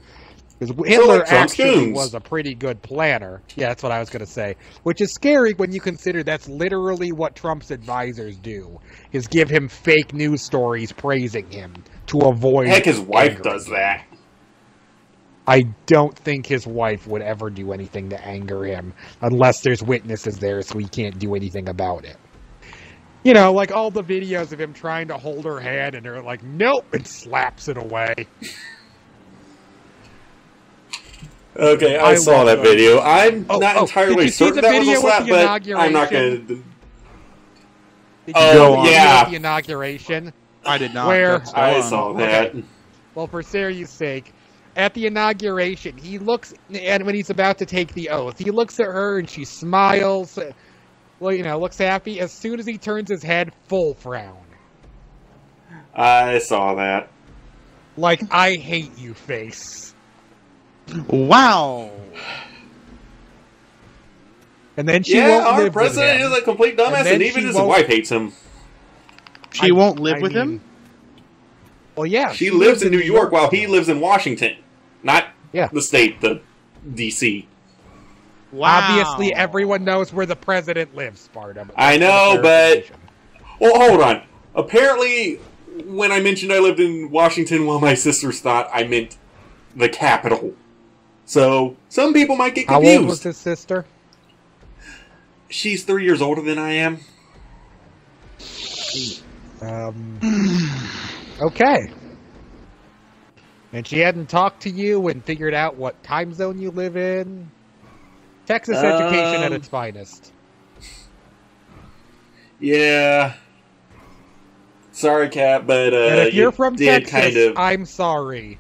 Because Hitler actually was a pretty good planner. Yeah, that's what I was going to say. Which is scary when you consider that's literally what Trump's advisors do, is give him fake news stories praising him to avoid... Heck, his wife does that. I don't think his wife would ever do anything to anger him, unless there's witnesses there so he can't do anything about it. Like all the videos of him trying to hold her hand and they're like, nope, and slaps it away. Okay, I saw that video. I'm not entirely did you see certain the that was a video slap, with the but inauguration? I'm not going to... Did you Oh, see yeah. the inauguration? I did not. Where- That's I gone. saw that. Well, for Sarah's sake, at the inauguration, he looks, and when he's about to take the oath, he looks at her and she smiles, looks happy. As soon as he turns his head, full frown. I saw that. Like, I hate you face. Wow. And then she Yeah, won't our live president with him. is a complete dumbass, And then and even she his won't- wife hates him. She won't live with him? Well, yeah. She lives in New York while he lives in Washington. Not the state, the D.C. Wow. Obviously, everyone knows where the president lives, Sparta. I know, but... Well, hold on. Apparently, when I mentioned I lived in Washington, well, my sisters thought I meant the capital. So, some people might get confused. How old was his sister? She's 3 years older than I am. Okay. And she hadn't talked to you and figured out what time zone you live in? Texas education at its finest. Yeah. Sorry, Kat, but and if you're from did Texas, I'm sorry.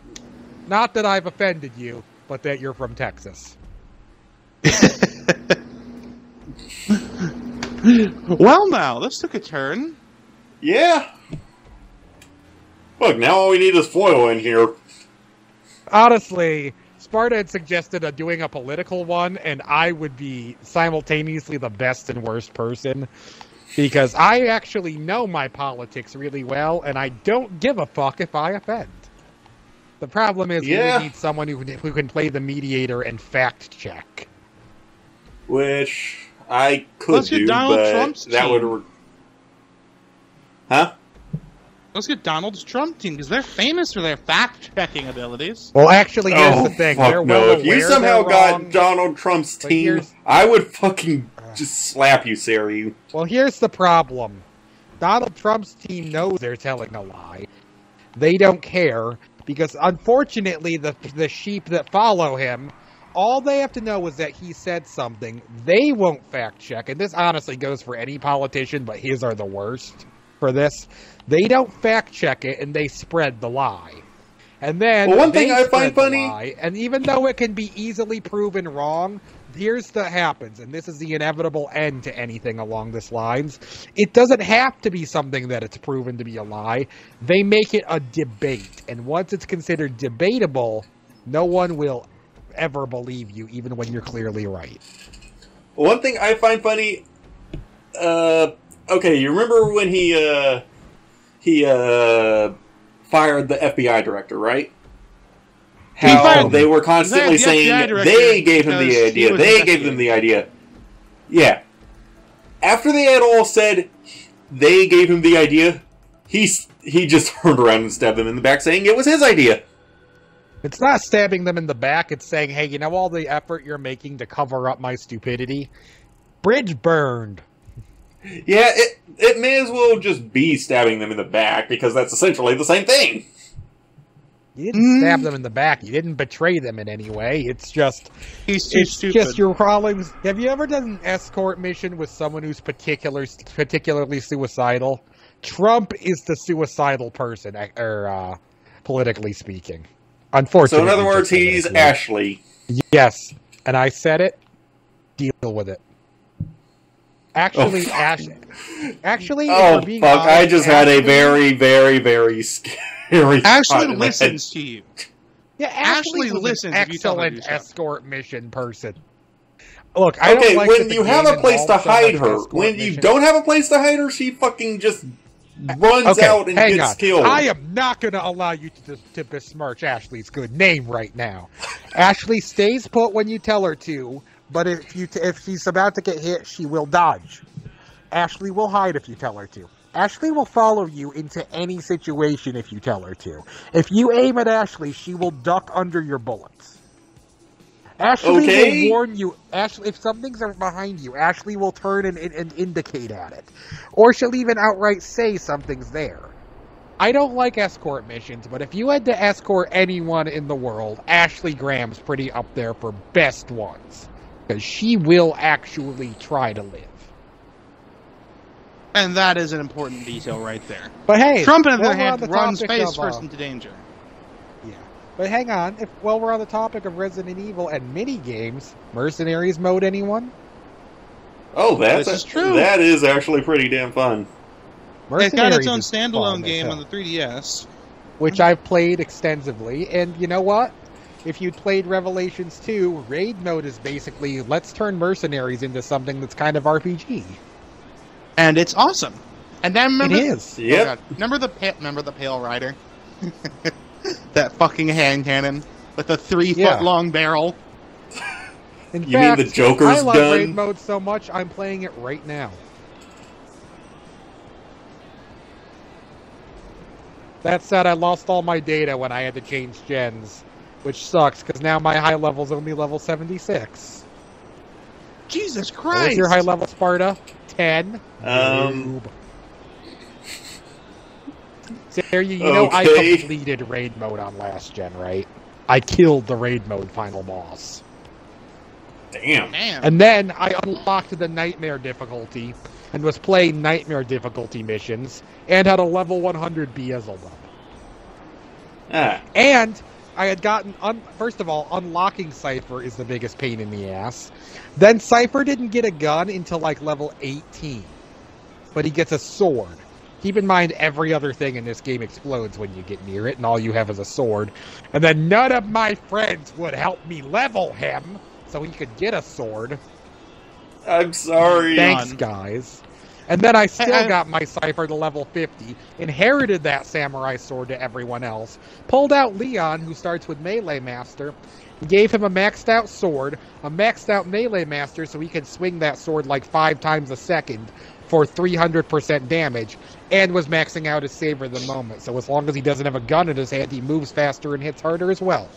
Not that I've offended you, but that you're from Texas. Well, now, this took a turn. Yeah. Look, now all we need is foil in here. Honestly, Sparta had suggested doing a political one, and I would be simultaneously the best and worst person. Because I actually know my politics really well, and I don't give a fuck if I offend. The problem is we would need someone who can play the mediator and fact-check. Which I could Let's get do, Donald but Trump's that team. would... Huh? Let's get Donald Trump team, because they're famous for their fact-checking abilities. Well, actually, here's the thing. Fuck They're no. well If you aware somehow they're got wrong, Donald Trump's but team, here's- I would fucking just slap you, Sarah. Well, here's the problem. Donald Trump's team knows they're telling a lie. They don't care, because unfortunately, the sheep that follow him, all they have to know is that he said something. They won't fact-check, and this honestly goes for any politician, but his are the worst for this. They don't fact-check it, and they spread the lie. And then Well, one thing they I spread find the funny- lie, and even though it can be easily proven wrong, here's the happens, and this is the inevitable end to anything along this lines. It doesn't have to be something that it's proven to be a lie. They make it a debate, and once it's considered debatable, no one will ever believe you, even when you're clearly right. One thing I find funny, okay, you remember when he fired the FBI director, right? How they were constantly saying they gave him the idea, they gave them the idea. Yeah. After they had all said they gave him the idea, he just turned around and stabbed them in the back saying it was his idea. It's not stabbing them in the back, it's saying, hey, you know all the effort you're making to cover up my stupidity? Bridge burned. Yeah, it may as well just be stabbing them in the back, because that's essentially the same thing. You didn't stab them in the back. You didn't betray them in any way. It's just... He's too stupid. Just your crawling... Have you ever done an escort mission with someone who's particularly suicidal? Trump is the suicidal person, politically speaking. Unfortunately. So in other words, he's Ashley. Yes. And I said it. Deal with it. Actually, Actually, oh, if we're being fuck. honest, I just had a very, very, very scary Ashley thought listens to you. Yeah, Ashley was listens an if you tell her to do excellent stuff. escort mission person. Look, I Okay, don't like when that you the have game a place to involves so hide much her, escort when you missions. don't have a place to hide her, she fucking just runs Okay, out and hang gets on. killed. I am not going to allow you to besmirch Ashley's good name right now. Ashley stays put when you tell her to, but if she's about to get hit, she will dodge. Ashley will hide if you tell her to. Ashley will follow you into any situation if you tell her to. If you aim at Ashley, she will duck under your bullets. Ashley will warn you. Ashley, if something's behind you, Ashley will turn and indicate at it. Or she'll even outright say something's there. I don't like escort missions, but if you had to escort anyone in the world, Ashley Graham's pretty up there for best ones. Because she will actually try to live. And that is an important detail right there. But hey, Trump, on the other while we're on hand, the runs topic face of, first into danger. Yeah. But hang on, while we're on the topic of Resident Evil and mini games, Mercenaries mode, anyone? Oh, This is true. That is actually pretty damn fun. It's got its own is standalone fun game as on the 3DS. which I've played extensively, and you know what? If you'd played Revelations 2, raid mode is basically, let's turn mercenaries into something that's kind of RPG. And it's awesome. And then remember, It is. Yep. remember the Pale Rider? That fucking hand cannon with the 3-foot long barrel. In You fact, mean the Joker's I love gun? raid mode so much, I'm playing it right now. That said, I lost all my data when I had to change gens, which sucks, because now my high level's only level 76. Jesus What Christ! was your high level, Sparta? 10? Um, Sarah, you know I okay. completed raid mode on last gen, right? I killed the raid mode final boss. Damn. Man. And then I unlocked the nightmare difficulty and was playing nightmare difficulty missions and had a level 100 Beelzebub. Ah. And I had gotten, first of all, unlocking Cypher is the biggest pain in the ass. Then Cypher didn't get a gun until like level 18. But he gets a sword. Keep in mind, every other thing in this game explodes when you get near it, and all you have is a sword. And then none of my friends would help me level him, so he could get a sword. I'm sorry. Thanks, guys. And then I still got my Cypher to level 50, inherited that samurai sword to everyone else, pulled out Leon, who starts with Melee Master, gave him a maxed out sword, a maxed out Melee Master so he can swing that sword like 5 times a second for 300% damage, and was maxing out his Savor the Moment. So as long as he doesn't have a gun in his hand, he moves faster and hits harder as well.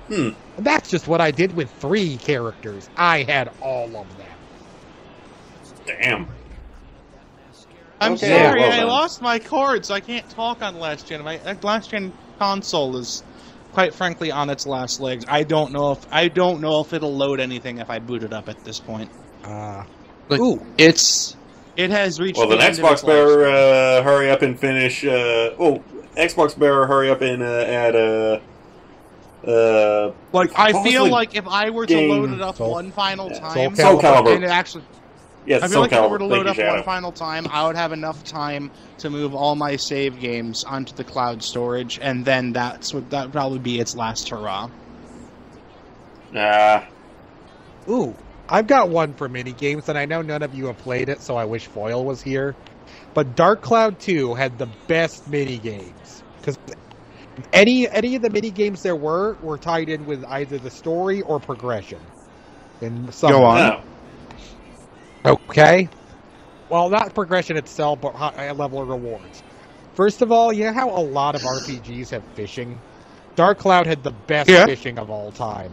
And that's just what I did with 3 characters. I had all of them. Damn. I'm Okay, sorry, well I then. lost my cords. I can't talk on last gen. My last gen console is, quite frankly, on its last legs. I don't know if it'll load anything if I boot it up at this point. It has reached. Well, then the end of Xbox its bearer, hurry up and finish. Xbox bearer, hurry up and add Like, I what was feel the like if I were to game? load it up one final time, Soul Calibur. and it actually, Yes, I feel Soul like if I were Calibur. to Thank load you, up Shadow. one final time, I would have enough time to move all my save games onto the cloud storage, and then that would probably be its last hurrah. Ooh, I've got one for minigames, and I know none of you have played it, so I wish Foil was here. But Dark Cloud 2 had the best minigames. Because any of the minigames there were tied in with either the story or progression. In some Go way. on. Okay. Well, not progression itself, but high level of rewards. First of all, you know how a lot of RPGs have fishing? Dark Cloud had the best fishing of all time.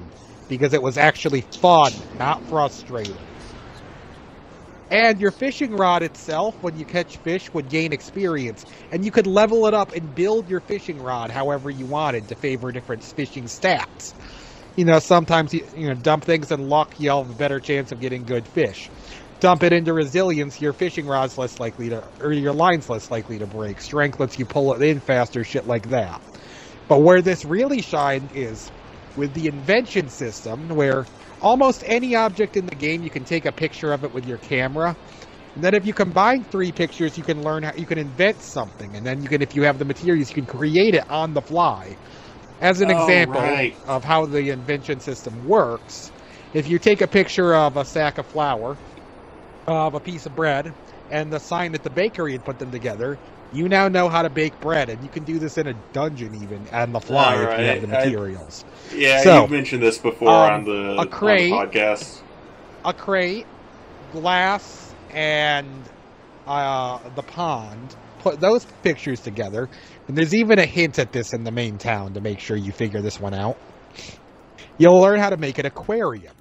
Because it was actually fun, not frustrating. And your fishing rod itself, when you catch fish, would gain experience. And you could level it up and build your fishing rod however you wanted to favor different fishing stats. You know, sometimes you dump things in luck, you'll have a better chance of getting good fish. Dump it into resilience, your fishing rod's less likely to, or your line's less likely to break. Strength lets you pull it in faster, shit like that. But where this really shined is with the invention system, where almost any object in the game, you can take a picture of it with your camera. And then if you combine 3 pictures, you can learn how you can invent something. And then you can, if you have the materials, you can create it on the fly. As an example of how the invention system works, if you take a picture of a sack of flour, of a piece of bread, and the sign at the bakery and put them together, you now know how to bake bread, and you can do this in a dungeon even on the fly if you have the materials. You've mentioned this before on the podcast. A crate, glass, and the pond. Put those pictures together, and there's even a hint at this in the main town to make sure you figure this one out. You'll learn how to make an aquarium.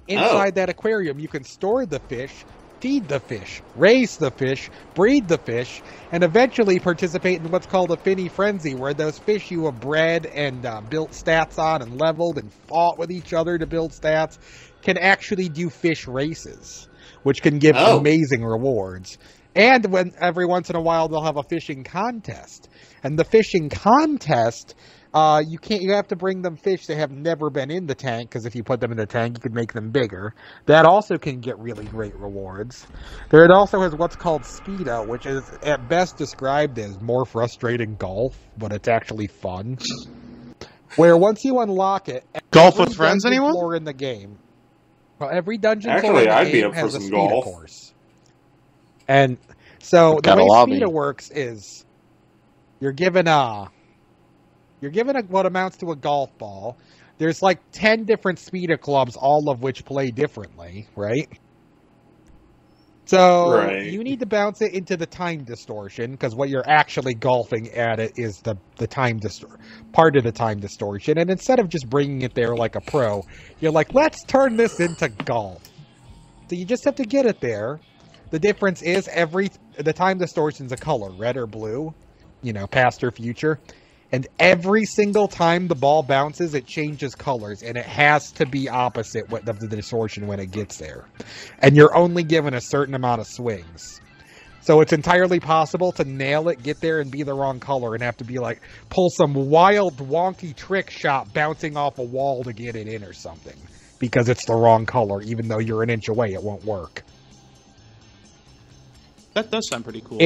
Inside that aquarium, you can store the fish, feed the fish, raise the fish, breed the fish, and eventually participate in what's called a finny frenzy, where those fish you have bred and built stats on and leveled and fought with each other to build stats can actually do fish races, which can give amazing rewards. And every once in a while, they'll have a fishing contest. And the fishing contest, you have to bring them fish that have never been in the tank, because if you put them in the tank, you could make them bigger. That also can get really great rewards. It also has what's called Speedo, which is at best described as more frustrating golf, but it's actually fun. Where once you unlock it, golf with friends, anyone? Floor in the game. Well, every dungeon Actually, floor in the I'd be game up for has a some Speedo golf. course. And so the way lobby. Speedo works is you're given what amounts to a golf ball. There's like 10 different Speedo clubs, all of which play differently, right? So you need to bounce it into the time distortion, because what you're actually golfing at it is the time part of the time distortion. And instead of just bringing it there like a pro, you're like, let's turn this into golf. So you just have to get it there. The difference is the time distortion's a color, red or blue, past or future. And every single time the ball bounces, it changes colors, and it has to be opposite of the distortion when it gets there. And you're only given a certain amount of swings. So it's entirely possible to nail it, get there, and be the wrong color, and have to be like, pull some wild, wonky trick shot bouncing off a wall to get it in or something. Because it's the wrong color, even though you're an inch away, it won't work. That does sound pretty cool.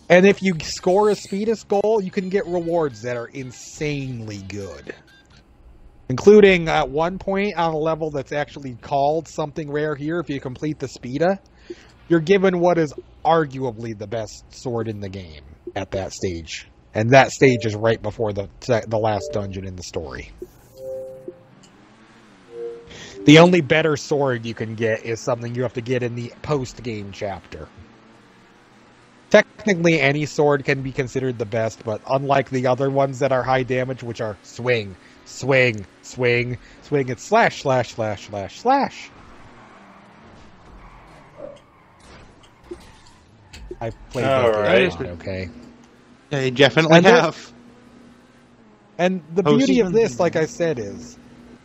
And if you score a Speedus goal, you can get rewards that are insanely good. Including at one point on a level that's actually called something rare here, if you complete the Speeda, you're given what is arguably the best sword in the game at that stage. And that stage is right before the last dungeon in the story. The only better sword you can get is something you have to get in the post-game chapter. Technically, any sword can be considered the best, but unlike the other ones that are high damage, which are swing, swing, swing, swing, it's slash, slash, slash, slash, slash. I've played that game, okay? They definitely have. And the beauty of this, like I said, is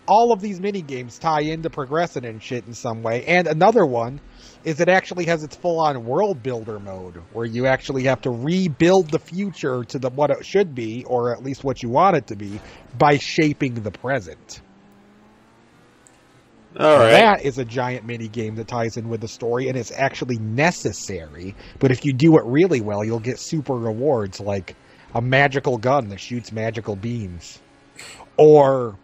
all of these mini-games tie into progressing and shit in some way. And another one is it actually has its full-on world builder mode, where you actually have to rebuild the future to what it should be, or at least what you want it to be, by shaping the present. All right. That is a giant mini-game that ties in with the story, and it's actually necessary. But if you do it really well, you'll get super rewards, like a magical gun that shoots magical beams. Or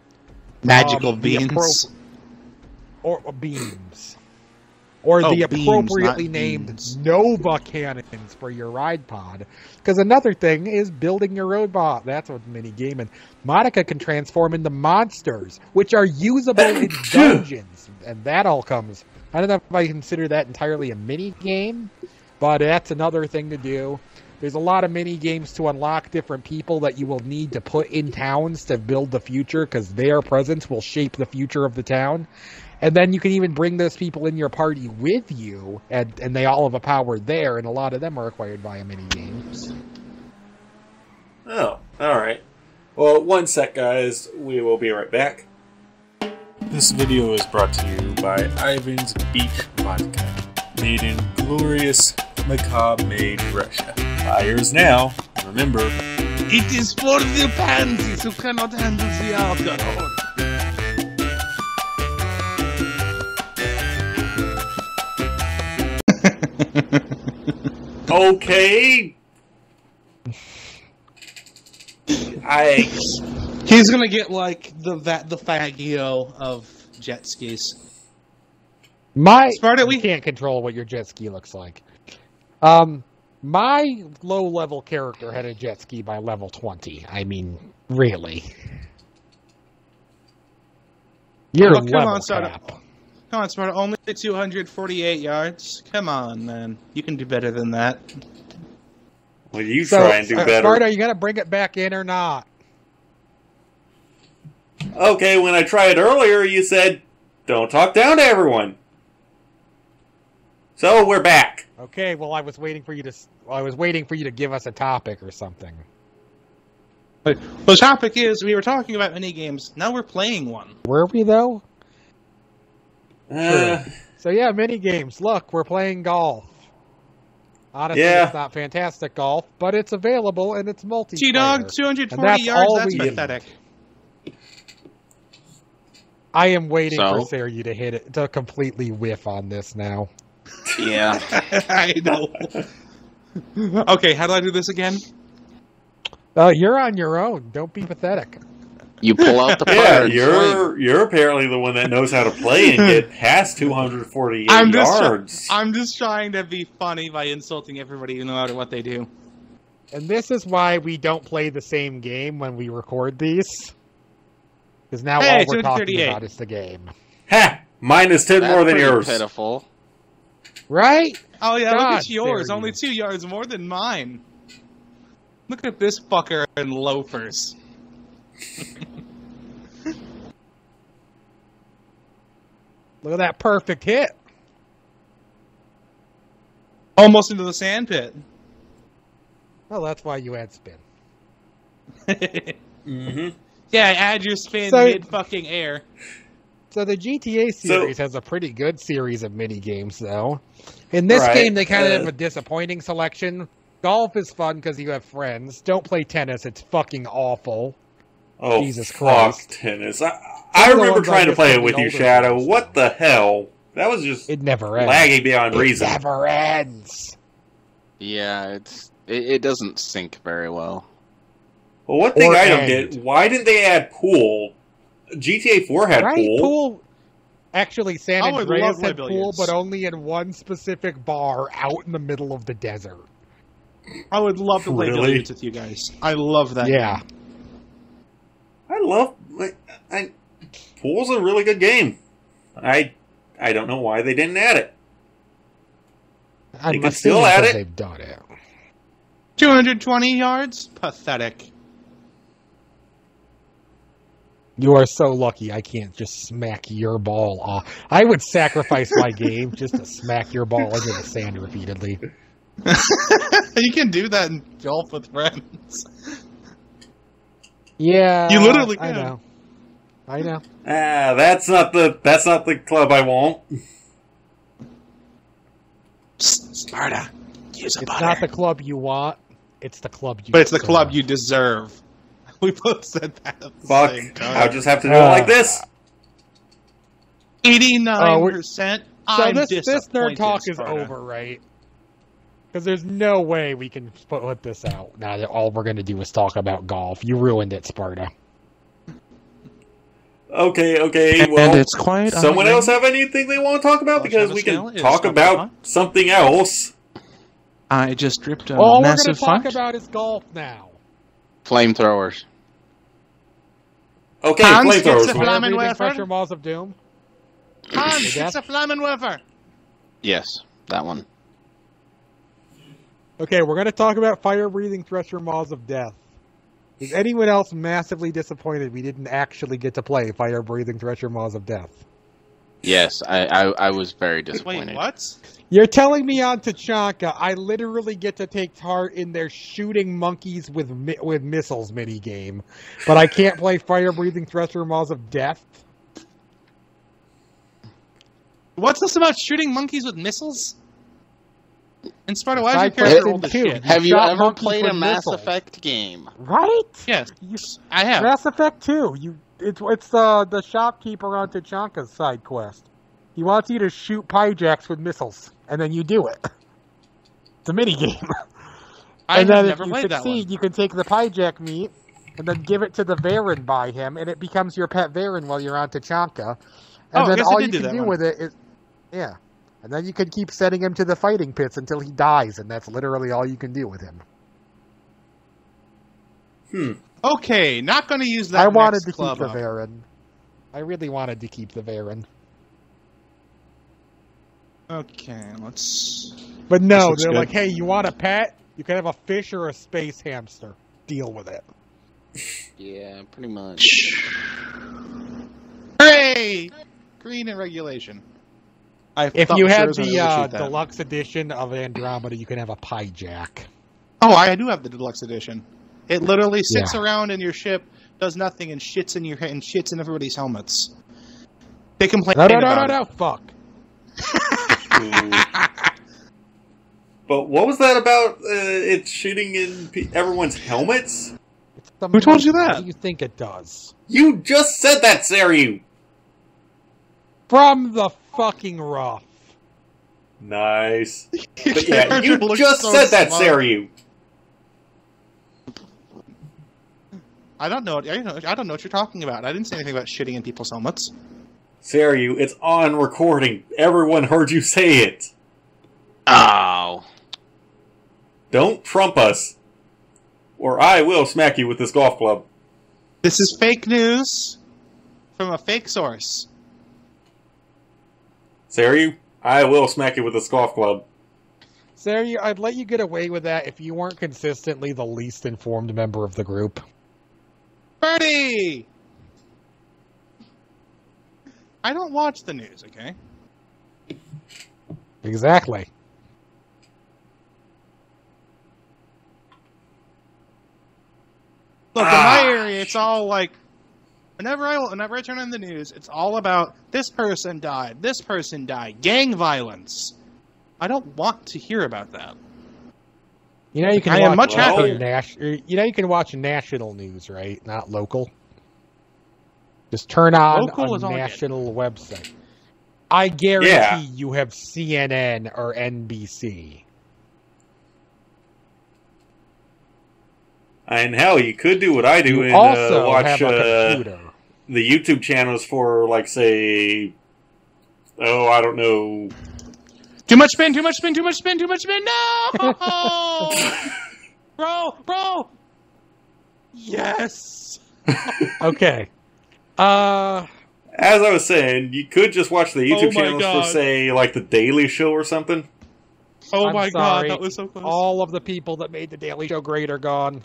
magical beams. Or beams. Or the appropriately named Nova cannons for your ride pod. Because another thing is building your robot. That's a mini game. And Monica can transform into monsters, which are usable in dungeons. And that all comes. I don't know if I consider that entirely a mini game, but that's another thing to do. There's a lot of mini games to unlock different people that you will need to put in towns to build the future, because their presence will shape the future of the town. And then you can even bring those people in your party with you, and they all have a power there, and a lot of them are acquired via mini-games. Oh, alright. Well, one sec, guys. We will be right back. This video is brought to you by Ivan's Beach Vodka, made in glorious, macabre-made Russia. Buyers now. Remember, it is for the pansies who cannot handle the alcohol. Okay. He's gonna get like the Faggio of jet skis. We can't control what your jet ski looks like. My low-level character had a jet ski by level 20. I mean, really. You're level cap. Come on, Sparta. Only 248 yards. Come on, man. You can do better than that. Well, you try and do better. Sparta, are you going to bring it back in or not? Okay, when I tried earlier, you said, don't talk down to everyone. So, we're back. Okay, well, I was waiting for you to give us a topic or something. But the topic is, we were talking about minigames. Now we're playing one. Were we, though? Sure. So yeah, mini games. Look, we're playing golf. Honestly, It's not fantastic golf, but it's available and it's multiplayer. G-Dog, 240 yards, that's pathetic. I am waiting for Saryu to hit it, to completely whiff on this now. Yeah. I know. Okay, how do I do this again? You're on your own. Don't be pathetic. You pull out the putter. Yeah, you're apparently the one that knows how to play and get past 248 yards. I'm just trying to be funny by insulting everybody no matter what they do. And this is why we don't play the same game when we record these. Because now all we're talking about is the game. Ha! Minus 10 more than yours. Pitiful. Right? Oh yeah, look at yours. Only 2 yards more than mine. Look at this fucker in loafers. Look at that perfect hit. Almost into the sand pit. Well, that's why you had spin. Mm-hmm. Yeah, add your spin mid-fucking air. So the GTA series has a pretty good series of mini-games, though. In this game, they kind of have a disappointing selection. Golf is fun because you have friends. Don't play tennis. It's fucking awful. Oh, Jesus Christ. Tennis. I remember trying to play it with you, Shadow. What the hell? That was just it never ends. Laggy beyond reason. It never ends. Yeah, it doesn't sync very well. Well, one thing I don't get, why didn't they add pool? GTA 4 had pool. Actually, San I would Andreas love had pool, billiards. but only in one specific bar out in the middle of the desert. I would love to play Really? billiards with you guys. I love that Yeah. game. I love... Pool's a really good game. I don't know why they didn't add it. I'm can still assuming add that it. They've done it. 220 yards? Pathetic. You are so lucky I can't just smack your ball off. I would sacrifice my game just to smack your ball into the sand repeatedly. You can do that in golf with friends. Yeah. You literally I can. know. I know. That's not the club I want. Sparta, use a It's butter. not the club you want. It's the club you But it's the deserve. club you deserve. We both said that at the Fuck. same time. I'll just have to do it like this. 89%. So I'm this disappointed, nerd talk is Sparta. over, right? Because there's no way we can put this out. Now that all we're going to do is talk about golf. You ruined it, Sparta. Okay, well, And it's quite someone unlike- else have anything they want to talk about? Well, Because Travis we Scale can is talk not about fun. something else. I just dripped a All we're going to massive talk fart. about is golf now. Flamethrowers. Okay, Hans gets flamethrowers. a flam- Fire breathing wafer? pressure Maws of Doom. Hans, Yeah. it's a flaming wafer. Yes, that one. Okay, we're going to talk about fire breathing Thresher Maws of Death. Is anyone else massively disappointed we didn't actually get to play fire breathing Thresher Maws of Death? Yes, I was very disappointed. Wait, what? You're telling me on Tachanka I literally get to take part in their shooting monkeys with missiles minigame, but I can't play fire breathing Thresher Maws of Death? What's this about shooting monkeys with missiles? And Sparta, why is your Side character quest old as two. shit? Have you Shot ever monkeys played a with Mass missiles. Effect game? Right? Yes, I have. Mass Effect 2. It's the shopkeeper on Tachanka's side quest. He wants you to shoot pyjacks with missiles, and then you do it. It's a minigame. I And have then never if you played that succeed, one. you can take the pyjack meat and then give it to the Varen by him, and it becomes your pet Varen while you're on Tachanka. And Oh, I then guess I all did you do can that do one. with it is, yeah. And then you can keep sending him to the fighting pits until he dies, and that's literally all you can do with him. Okay, not going to use that. I wanted next to keep club the up. Varen. I really wanted to keep the Varen. Okay, let's. But This no, looks they're good. like, hey, you want a pet? You can have a fish or a space hamster. Deal with it. Yeah, pretty much. Hooray! Green and regulation. If you had the deluxe edition of Andromeda, you can have a pyjack. Oh, I do have the deluxe edition. It literally sits Yeah. around in your ship, does nothing, and shits in your and shits in everybody's helmets. They complain about No, fuck. But what was that about? It's shooting in everyone's helmets? It's the Who told you monkey. that? What do you think it does? You just said that, Saryu! From the fucking rough. Nice. Your But yeah, character you looks just so said that, smart. Saryu! I don't know. I don't know what you're talking about. I didn't say anything about shitting in people's helmets. Saryu, it's on recording. Everyone heard you say it. Oh. Don't trump us, or I will smack you with this golf club. This is fake news from a fake source. Saryu, I will smack you with this golf club. Sarah, I'd let you get away with that if you weren't consistently the least informed member of the group. Birdie! I don't watch the news, okay? Exactly. Look, in my area, it's all like, whenever I turn on the news, it's all about this person died, gang violence. I don't want to hear about that. You know you can I am watch much happier. you know you can watch national news, right? Not local. Just turn on Local is a all I get. national website. I guarantee Yeah. you have CNN or NBC. And hell, you could do what I do You and also watch have a computer. the YouTube channels for, like, say, Oh, I don't know. Too much spin, too much spin, too much spin, too much spin. No! Bro! Yes! Okay. As I was saying, you could just watch the YouTube my channels God. for, say, like The Daily Show or something. Oh I'm my sorry. god, that was so close. All of the people that made The Daily Show great are gone.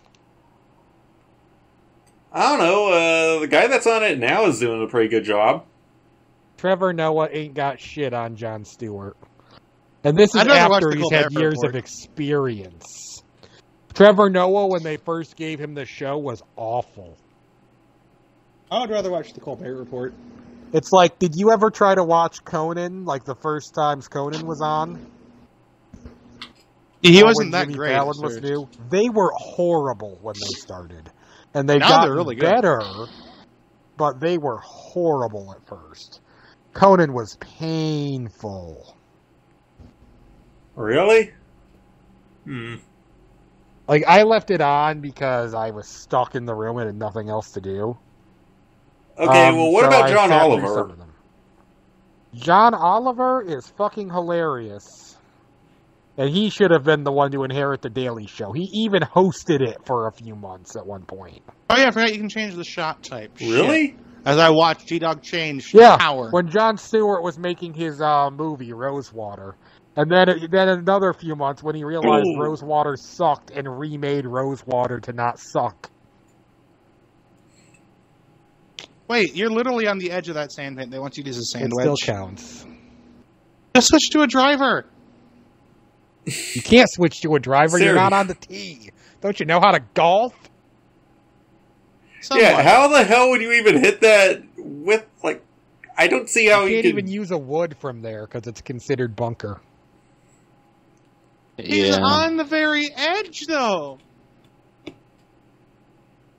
I don't know. The guy that's on it now is doing a pretty good job. Trevor Noah ain't got shit on Jon Stewart. And this is I'd rather watch after the he's Colbert had years Report. of experience. Trevor Noah, when they first gave him the show, was awful. I would rather watch the Colbert Report. It's like, did you ever try to watch Conan, like the first times Conan was on? He Or wasn't when that Jimmy great. Fallon was new? They were horrible when they started. And they've Now gotten they're really good. better, but they were horrible at first. Conan was painful. Really? Like, I left it on because I was stuck in the room and had nothing else to do. Okay, well, what so about I John sat through Oliver? some of them. John Oliver is fucking hilarious. And he should have been the one to inherit The Daily Show. He even hosted it for a few months at one point. Oh yeah, I forgot you can change the shot type. Really? Shit. As I watched G-Dog change Yeah, power. when Jon Stewart was making his movie, Rosewater. And then another few months when he realized Ooh. Rosewater sucked and remade Rosewater to not suck. Wait, you're literally on the edge of that sandpit. They want you to use a It sandwich. still counts. Just switch to a driver. You can't switch to a driver. You're not on the tee. Don't you know how to golf? Somewhat. Yeah, how the hell would you even hit that with, like, I don't see how You you can't could... even use a wood from there because it's considered bunker. He's Yeah. on the very edge, though.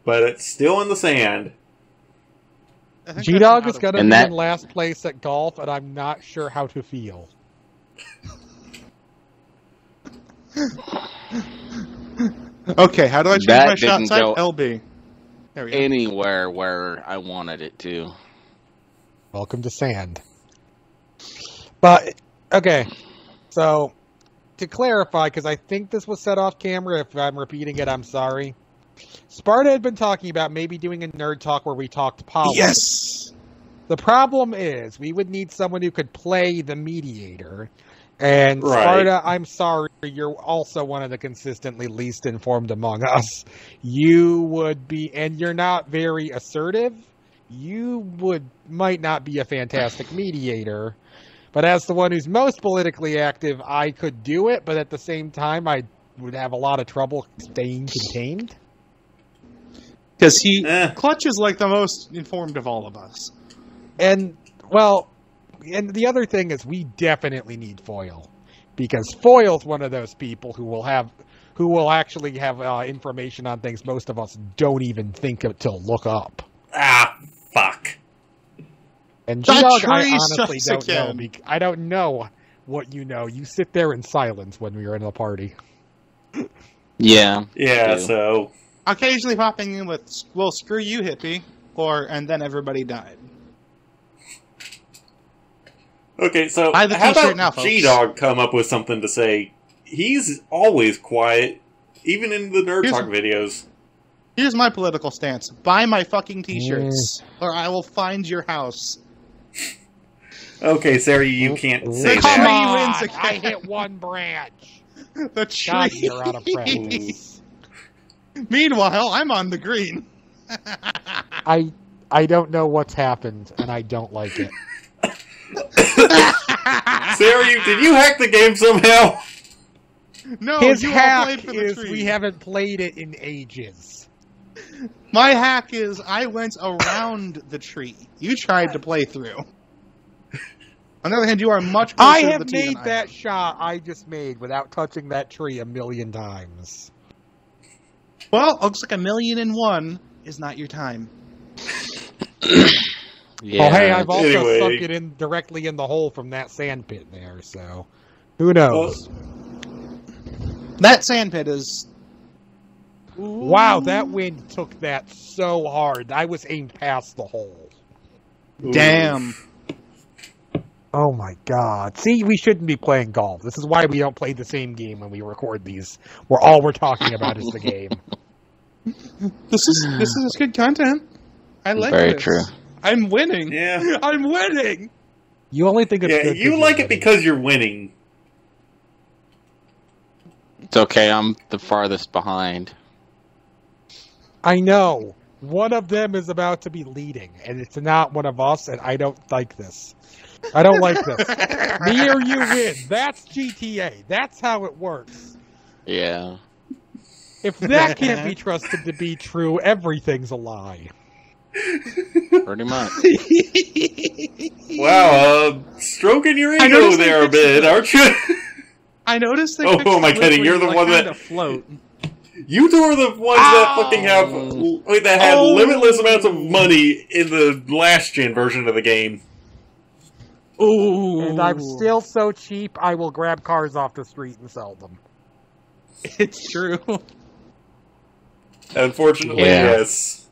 But it's still in the sand. I think G-Dog that's is going to And be that- in last place at golf, and I'm not sure how to feel. Okay, how do I change That my shot didn't type? go LB. There we go. Anywhere where I wanted it to. Welcome to sand. But, okay. So, to clarify, because I think this was set off camera, if I'm repeating it, I'm sorry. Sparta had been talking about maybe doing a nerd talk where we talked politics. Yes. The problem is, we would need someone who could play the mediator. And Right. Sparta, I'm sorry, you're also one of the consistently least informed among us. You would be, and you're not very assertive. You might not be a fantastic mediator. But as the one who's most politically active, I could do it, but at the same time, I would have a lot of trouble staying contained. Because he Eh. Clutch is like the most informed of all of us. And, well, and the other thing is we definitely need Foil. Because Foil's one of those people who will actually have information on things most of us don't even think of to look up. Ah, fuck. And That G-Dog, I tree honestly sucks don't know. again. I don't know what you know. You sit there in silence when we are in a party. Yeah. Yeah, do. so... Occasionally popping in with, well, screw you, hippie, and then everybody died. Okay, so Buy the how t-shirt about now, folks. G-Dog come up with something to say? He's always quiet, even in the Nerd Here's- Talk videos. Here's my political stance. Buy my fucking t-shirts, or I will find your house. Okay, Sarah, you can't say Come Come that. on. on! wins again. I hit one branch. The tree. God, you're out of practice. Meanwhile, I'm on the green. I don't know what's happened, and I don't like it. Sarah, did you hack the game somehow? No, His you all hack played for the is tree. we haven't played it in ages. My hack is I went around the tree. You tried to play through. On the other hand, you are much closer I to have the tee made than I that am. shot I just made without touching that tree a million times. Well, looks like 1,000,001 is not your time. Yeah. Oh, hey, I've also Anyway. sunk it in directly in the hole from that sand pit there, so who knows? That sandpit is. Wow, that wind took that so hard. I was aimed past the hole. Damn. Oh my god. See, we shouldn't be playing golf. This is why we don't play the same game when we record these. Where all we're talking about is the game. This is good content. I like Very this. true. I'm winning. Yeah. I'm winning. You only think it's Yeah, good you 'cause like you're it winning. because you're winning. It's okay, I'm the farthest behind. I know. One of them is about to be leading, and it's not one of us, and I don't like this. I don't like this. Me or you win. That's GTA. That's how it works. Yeah. If that can't be trusted to be true, everything's a lie. Pretty much. Wow, stroking your ego noticed they there a fixed bit, aren't you? I noticed they Oh, fixed who am I the kidding? lip You're where the you, one like, that- kinda float. You two are the ones that fucking have that had limitless amounts of money in the last gen version of the game. Ooh. And I'm still so cheap, I will grab cars off the street and sell them. It's true. Unfortunately, Yeah. yes.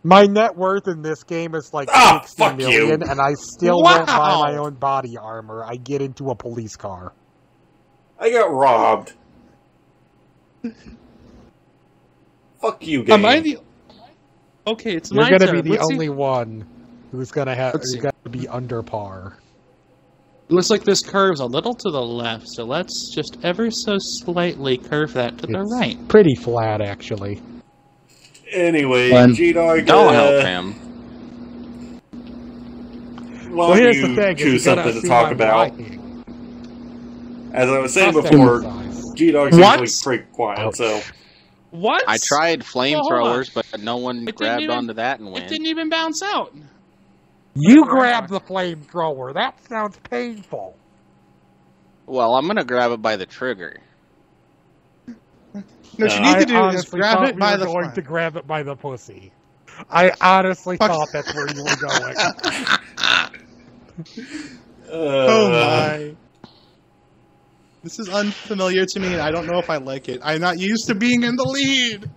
My net worth in this game is like Ah, 60 fuck million, you. and I still won't buy Wow. my own body armor. I get into a police car. I got robbed. Fuck you, game. Am I the? Okay, it's You're my gonna turn. be the Let's see- only one who's gonna have Let's who's see. gonna be under par. Looks like this curve's a little to the left, so let's just ever so slightly curve that to the It's right. pretty flat, actually. Anyway, One. G-Dog, Don't help him. why Well, don't here's the you thing: is choose you gotta something to assume talk I'm about? lying. As I was saying That's before, exercise. G-Dog's What? usually pretty quiet, Ouch. so... What? I tried flamethrowers, but no one didn't grabbed even- onto that and It went. didn't even bounce out. You Whatever, grab the flamethrower. That sounds painful. Well, I'm gonna grab it by the trigger. No, what you No. need to do is honestly grab thought it by we were the going front. to grab it by the pussy. I honestly Fuck. thought that's where you were going. Oh my. This is unfamiliar to me, and I don't know if I like it. I'm not used to being in the lead.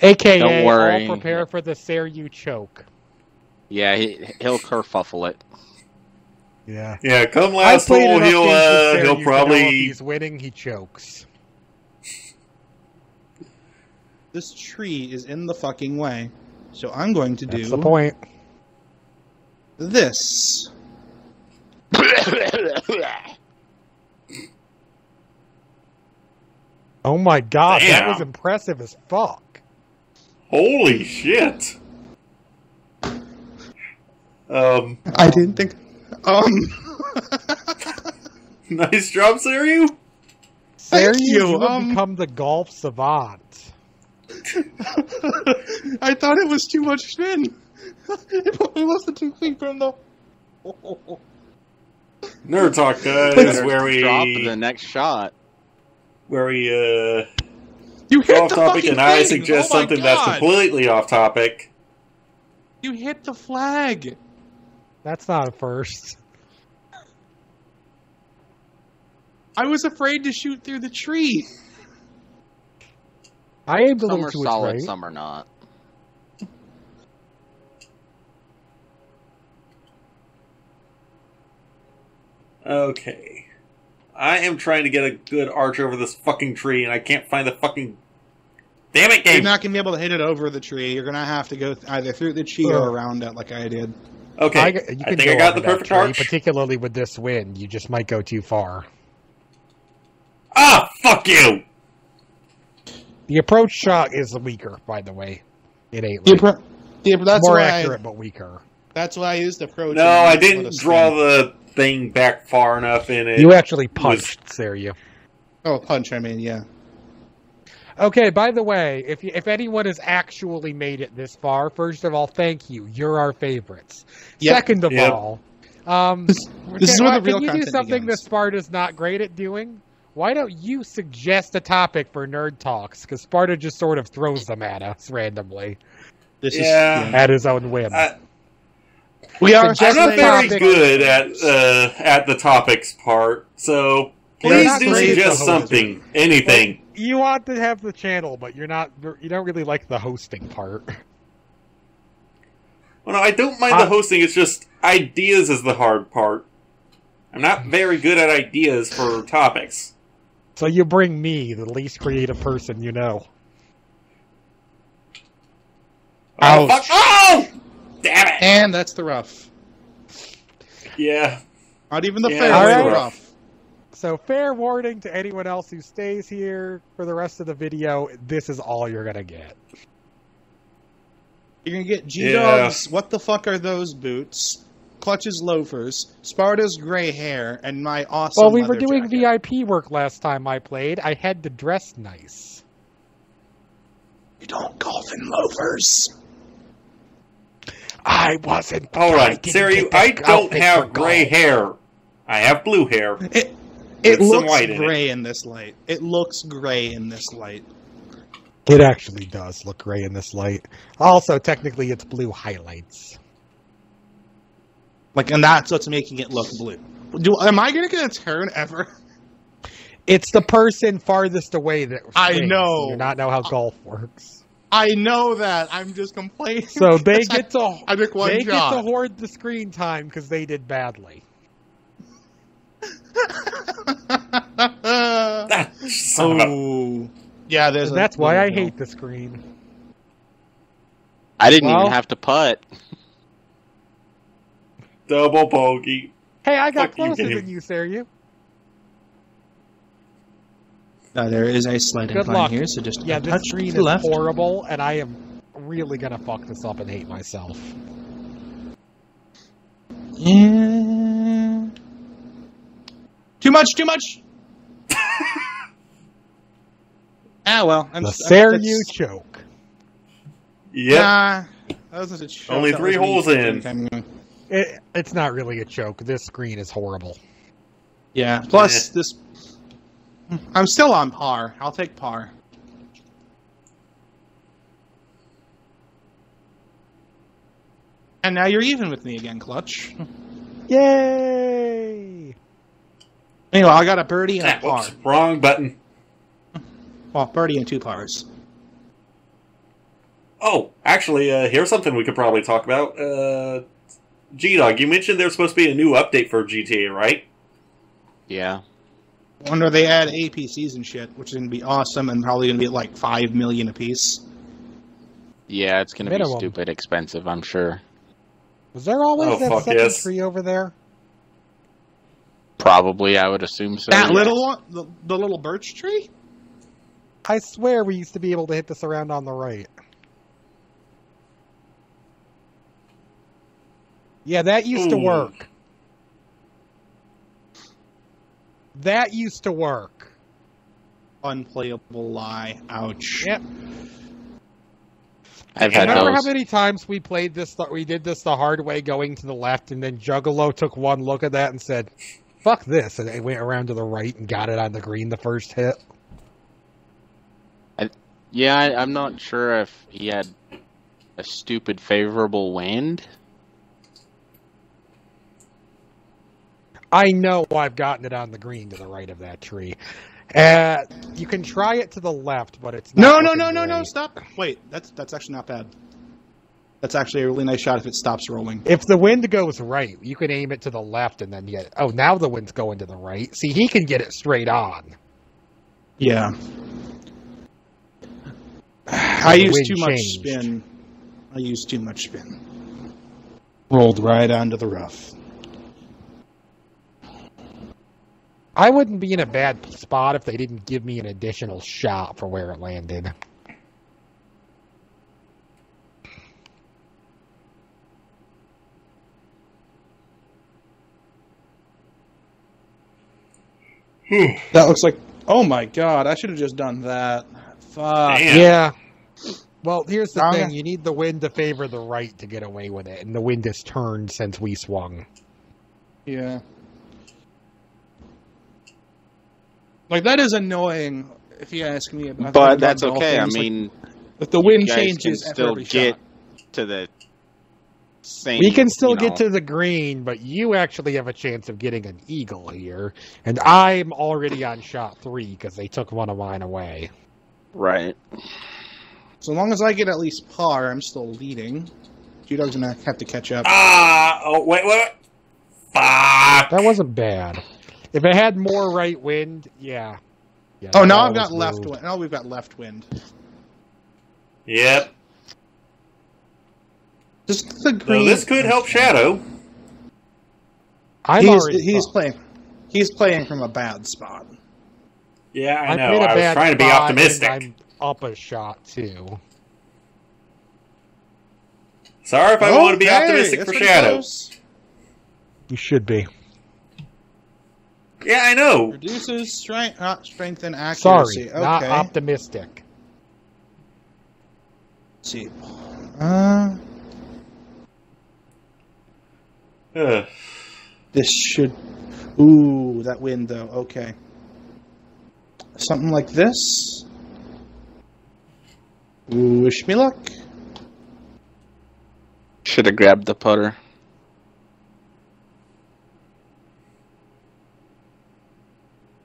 AKA, Don't worry. all prepare for the Seryu choke. Yeah, he'll kerfuffle it. Yeah. Yeah, come I last played hole, enough games with Seryu he'll to know if probably... he's winning, he chokes. This tree is in the fucking way, so I'm going to That's do the point. this. Oh my god, that Damn. was impressive as fuck. Holy shit! I didn't think. Nice job, Seryu! Thank Seryu, you, you would become the golf savant. I thought it was too much spin. It put me less than 2 feet from the. Nerd Talk is Better where drop the we... next shot. Where we, You hit off the topic, fucking and I thing! suggest Oh my something that's God. completely off topic. You hit the flag. That's not a first. I was afraid to shoot through the tree. I aimed a Some little are to its solid, right. some are not. Okay. I am trying to get a good arch over this fucking tree, and I can't find the fucking... Damn it, You're game! not gonna be able to hit it over the tree. You're gonna have to go either through the tree or around it, like I did. Okay, I you can think go I got over the that perfect tree, arch. particularly with this wind. You just might go too far. Ah, fuck you! The approach shot is weaker, by the way. It ain't Yeah, like, but that's more why accurate, but weaker. that's why I used approach. No, and I let didn't us draw spin. the thing back far enough in it. You actually punched, Seryu. Oh, punch! I mean, yeah. Okay, by the way, if anyone has actually made it this far, first of all, thank you. You're our favorites. Yep. Second of Yep. all, This is where the real can you do content something that begins. Sparta's not great at doing? Why don't you suggest a topic for Nerd Talks? Because Sparta just sort of throws them at us randomly, This Yeah. is at his own whim. we are. Suggest I'm a not very topic. good at the topics part, so You're please not do great at suggest the something. Anything. You want to have the channel, but you don't really like the hosting part. Well, no, I don't mind the hosting. It's just ideas is the hard part. I'm not very good at ideas for topics. So you bring me, the least creative person you know. Oh, fuck! Oh! Damn it! And that's the rough. Yeah. Not even the Yeah, fair that's way rough. rough. So fair warning to anyone else who stays here for the rest of the video, this is all you're gonna get. You're gonna get G-Dog's what the fuck are those boots, Clutch's loafers, Sparta's gray hair, and my awesome Well, we were leather doing jacket. VIP work last time I played. I had to dress nice. You don't golf in loafers. I wasn't. Hold on, Sarah, I don't have gray hair. I have blue hair. It With some looks white in it. gray in this light. It looks gray in this light. It actually does look gray in this light. Also, technically, it's blue highlights. Like, and that's what's making it look blue. Am I gonna get a turn ever? It's the person farthest away that I swings. know. You do not know how golf works. I know that. I'm just complaining. So they because get to I took one they shot. get to hoard the screen time because they did badly. That son of a- Oh, yeah. There's. And that's why I hate the screen. I didn't Well- even have to putt. double bogey. Hey, I got Fuck you, closer Dave. than you, Sarah. There is a slight Good incline luck. here, so just Yeah, a this touch screen to is the left. horrible, and I am really gonna fuck this up and hate myself. Yeah. Too much. Ah, well. The Sarah you choke. Yep. Nah, that wasn't a choke. Only That 3 was me holes in. timing. It's not really a choke. This screen is horrible. Yeah. Plus, this. I'm still on par. I'll take par. And now you're even with me again, Clutch. Yay! Anyway, I got a birdie and a Ah, par. whoops, wrong button. Well, birdie and 2 pars. Oh, actually, here's something we could probably talk about. G-Dog, you mentioned there's supposed to be a new update for GTA, right? Yeah. Wonder they add APCs and shit, which is going to be awesome and probably going to be like 5 million apiece. Yeah, it's going to be Minimum. stupid expensive, I'm sure. Was there always Oh, that fuck second yes. tree over there? Probably, I would assume so. That yeah. little one? The little birch tree? I swear we used to be able to hit this around on the right. Yeah, that used to Ooh. work. That used to work. Unplayable lie. Ouch. Yep. I've had Remember those. how many times we played this? We did this the hard way, going to the left, and then Juggalo took one look at that and said, "Fuck this," and it went around to the right and got it on the green the first hit. Yeah, I'm not sure if he had a stupid favorable wind. I know I've gotten it on the green to the right of that tree. You can try it to the left, but it's No, not no, looking no, no, no, great. stop. Wait, that's actually not bad. That's actually a really nice shot if it stops rolling. If the wind goes right, you can aim it to the left and then get. Oh, now the wind's going to the right. See, he can get it straight on. Yeah. I The used wind too much changed. spin. I used too much spin. Rolled right onto the rough. I wouldn't be in a bad spot if they didn't give me an additional shot for where it landed. That looks like... Oh my god, I should have just done that. Fuck. Damn. Yeah. Well, here's the Okay. thing. You need the wind to favor the right to get away with it, and the wind has turned since we swung. Yeah. Like, that is annoying, if you ask me. But that's okay. I mean, if the wind you guys changes can after still every get shot. to the same. We can still you know, get to the green, but you actually have a chance of getting an eagle here. And I'm already on shot 3 because they took one of mine away. right. So long as I get at least par, I'm still leading. G-Dog's gonna have to catch up. Wait. Fuck! That wasn't bad. If it had more right wind, yeah. Oh, now I've got left wind. Oh, we've got left wind. Yep. Just the So green. this could help Shadow. He's playing from a bad spot. Yeah, I I'm know. in a I was bad trying to be spot, optimistic. and I'm up a shot, too. Sorry if I want to be optimistic that's for pretty Shadow. close. You should be. Yeah, I know. Reduces strength and accuracy. Sorry, Okay. not optimistic. Let's see. This should... Ooh, that wind, though. Okay. Something like this. Ooh, wish me luck. Should have grabbed the putter.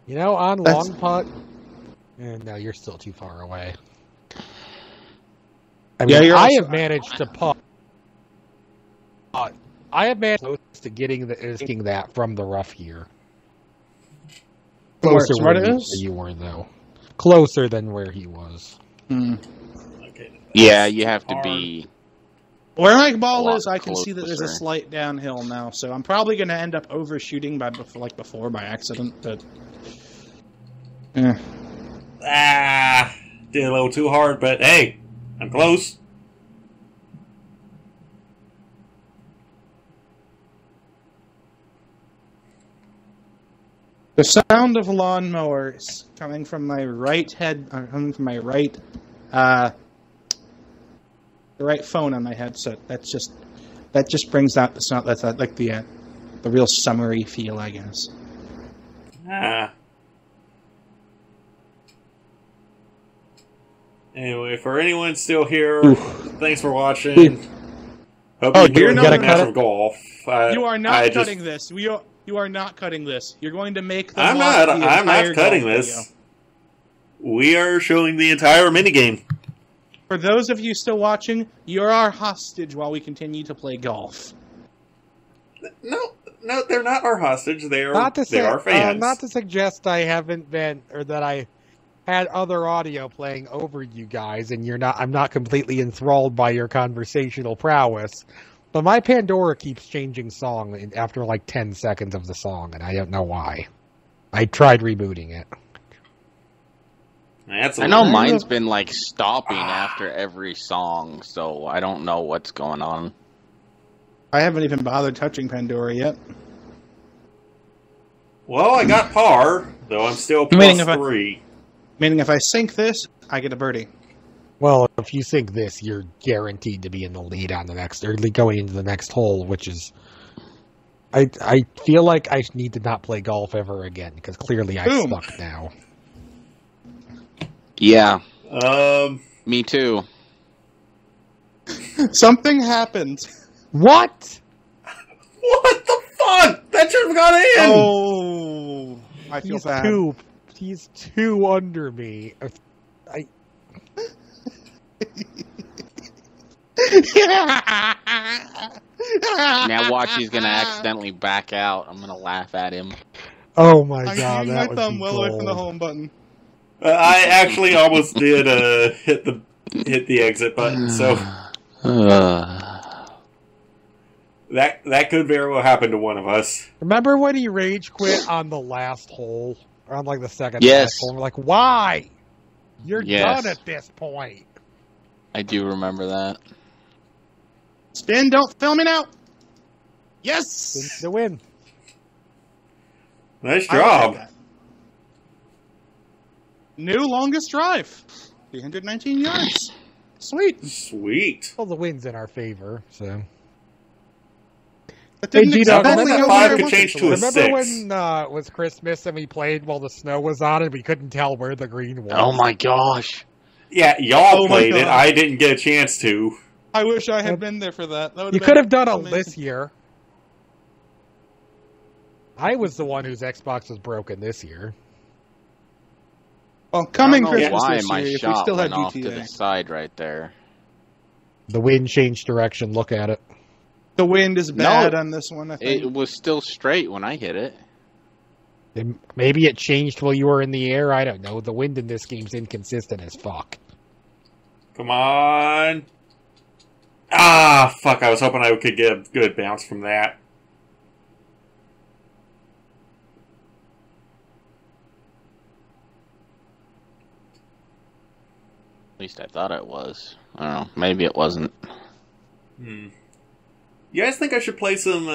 You know, on long putt... no, you're still too far away. I mean, I have managed to putt. I have managed to getting that from the rough here. Closer Where where it is? you were, though. Closer than where he was. Okay. Yeah, you have to be... Where my ball lot is, I can see that there's a closer. slight downhill now, so I'm probably going to end up overshooting before by accident, but... Did a little too hard, but hey, I'm close. The sound of lawnmowers coming from my right head, coming from my right, the right phone on my headset. That just brings out the sound. That's like the real summery feel, I guess. Anyway, for anyone still here, thanks for watching. Hope you're enjoyed not the gonna match cut of golf. You are not cutting this. You are not cutting this. You're going to make the. I'm not cutting this. Video. We are showing the entire minigame. For those of you still watching, you're our hostage while we continue to play golf. No, they're not our hostage. They are Not to they are fans. not to suggest I haven't been, or that I had other audio playing over you guys, and I'm not completely enthralled by your conversational prowess. But my Pandora keeps changing song after like 10 seconds of the song, and I don't know why. I tried rebooting it. I know mine's been like stopping after every song, so I don't know what's going on. I haven't even bothered touching Pandora yet. Well, I got par, though I'm still plus 3. Meaning if I sink this, I get a birdie. Well, if you sink this, you're guaranteed to be in the lead on the next, or going into the next hole, which is... I feel like I need to not play golf ever again, because clearly I'm stuck now. Yeah. Me too. Something happened. What? What the fuck? That should have gone in! Oh, I feel bad. He's 2 under me. Now watch, he's gonna accidentally back out. I'm gonna laugh at him. Oh my god, I'm keeping that my thumb well away from the gold. home button. I actually almost did hit the exit button, so that could very well happen to one of us. Remember when he rage quit on the last hole? Or on like the second Yes. hole? And we're like, why? You're Yes. done at this point. I do remember that. Spin, don't film me now. Yes, The win. Nice I like job. that. New longest drive, 319 yards. Sweet. Sweet. Well, the win's in our favor, so. That Hey, didn't G-Dog, exactly remember go that where 5 I could wanted change it to a Remember 6. when it was Christmas and we played while the snow was on and we couldn't tell where the green was? Oh my gosh. Yeah, y'all Oh my played it. God. I didn't get a chance to. I wish I had been there for that. That would've You been could have done it amazing. this year. I was the one whose Xbox was broken this year. Well, coming I don't know Christmas why this my year, if we shot still had went off to the GTA. side right there. The wind changed direction. Look at it. The wind is bad on this one, I think. It was still straight when I hit it. Maybe it changed while you were in the air. I don't know. The wind in this game's inconsistent as fuck. Come on. Ah, fuck. I was hoping I could get a good bounce from that. At least I thought it was. I don't know. Maybe it wasn't. You guys think I should play some,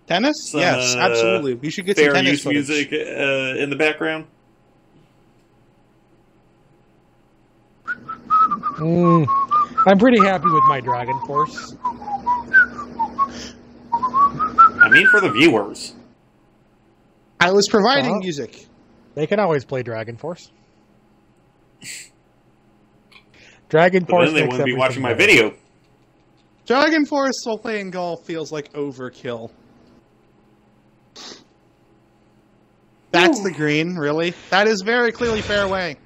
Tennis? Yes, absolutely. We should get some fair tennis use music in the background? I'm pretty happy with my Dragon Force. I mean, for the viewers. I was providing music. They can always play Dragon Force. Dragon Force. But then they wouldn't be watching my video. Dragon Force while playing golf feels like overkill. That's the green, really? That is very clearly fairway.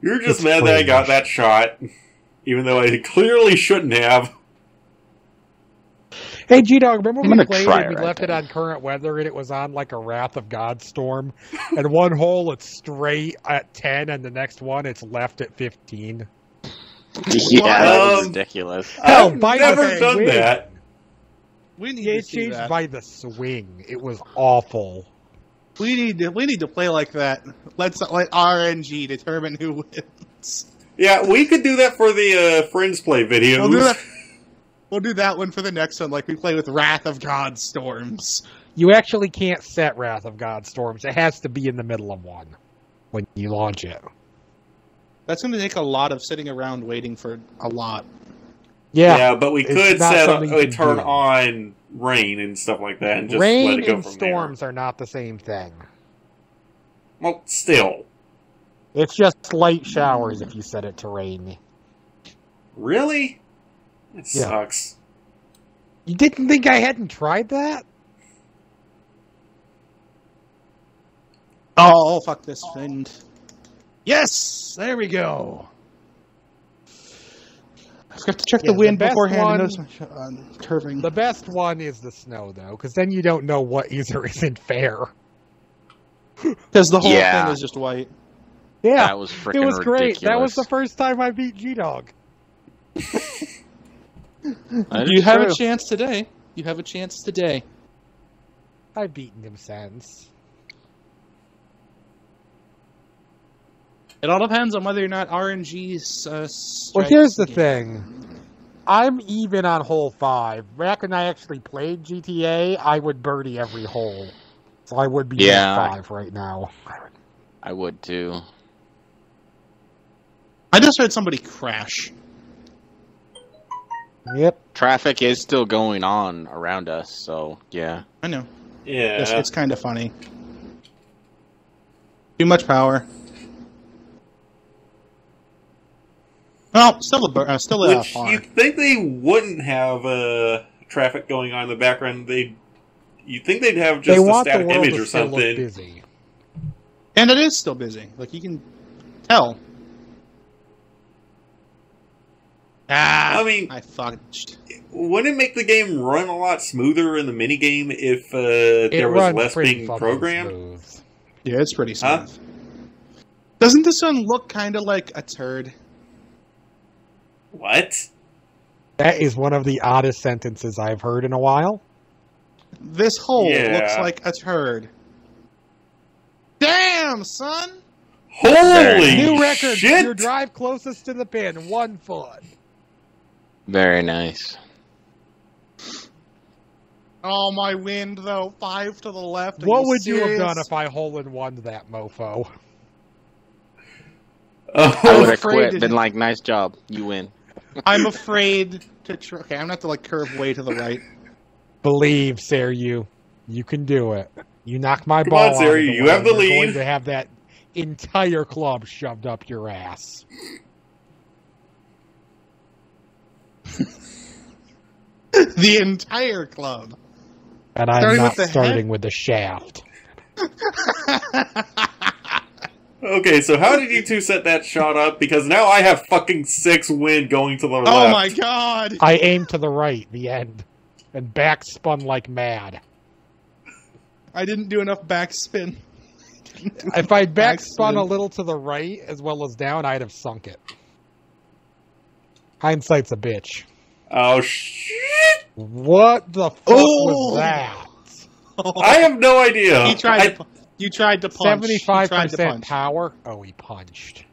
You're just mad that I got that shot, even though I clearly shouldn't have. Hey, G-Dog, remember when we played and we right left it on current weather and it was on like a Wrath of God storm? And one hole it's straight at 10 and the next one it's left at 15? Yeah, that was ridiculous. Hell, I've by never the done swing. that. We need to It see changed that. by the swing. It was awful. We need to play like that. Let's let RNG determine who wins. Yeah, we could do that for the Friends Play video. We'll do that. We'll do that one for the next one, like we play with Wrath of God storms. You actually can't set Wrath of God storms. It has to be in the middle of one when you launch it. That's going to take a lot of sitting around waiting for a lot. Yeah, but we it's could not something you can turn do. on rain and stuff like that, and just Rain let it go and from storms are not the same thing. there. Well, still. It's just light showers if you set it to rain. Really? It Yeah. sucks. You didn't think I hadn't tried that? Oh, fuck this wind. Yes! There we go. I forgot to check the wind the best beforehand. one- Curving. The best one is the snow, though, because then you don't know what is or isn't fair. Because the whole Yeah. thing is just white. Yeah, That was freaking it was great. ridiculous. That was the first time I beat G-Dog. That You is have true. a chance today. You have a chance today. I've beaten him since. It all depends on whether or not RNG's. Well, here's the thing. I'm even on hole 5. Back when I actually played GTA, I would birdie every hole. So I would be at 5 right now. I would too. I just heard somebody crash. Yep. Traffic is still going on around us, so yeah. I know. Yeah. It's kind of funny. Too much power. Well, still a Which farm. you'd think they wouldn't have traffic going on in the background. You'd think they'd have They just a want the static world image to or still look something. busy. And it is still busy. Like, you can tell. I mean, I fudged. wouldn't it make the game run a lot smoother in the minigame if there was runs less pretty being fucking programmed? smooth. Yeah, it's pretty Huh? smooth. Doesn't this one look kind of like a turd? What? That is one of the oddest sentences I've heard in a while. This hole Yeah. looks like a turd. Damn, son! Holy New record. shit! Your drive closest to the pin, 1 foot. Very nice. Oh, my wind, though. 5 to the left. Are What you would you have serious? done if I hole-in-one that mofo? I Oh, would have afraid quit. to- Been like, nice job. You win. I'm afraid to try. Okay, I'm gonna have to, like, curve way to the right. Believe, Sarah, you can do it. You knock my Come ball on, Sarah, out of the you way, have the you're lead. going to have that entire club shoved up your ass. The entire club. And I'm Starting not with the starting head? with the shaft. Okay, so how did you two set that shot up? Because now I have fucking 6 wind going to the left. Oh my god! I aimed to the right, the end, and backspun like mad. I didn't do enough backspin. If I backspun a little to the right as well as down, I'd have sunk it. Hindsight's a bitch. Oh, shit! What the fuck was that? Oh. I have no idea. You tried to punch. 75% power? Oh, he punched.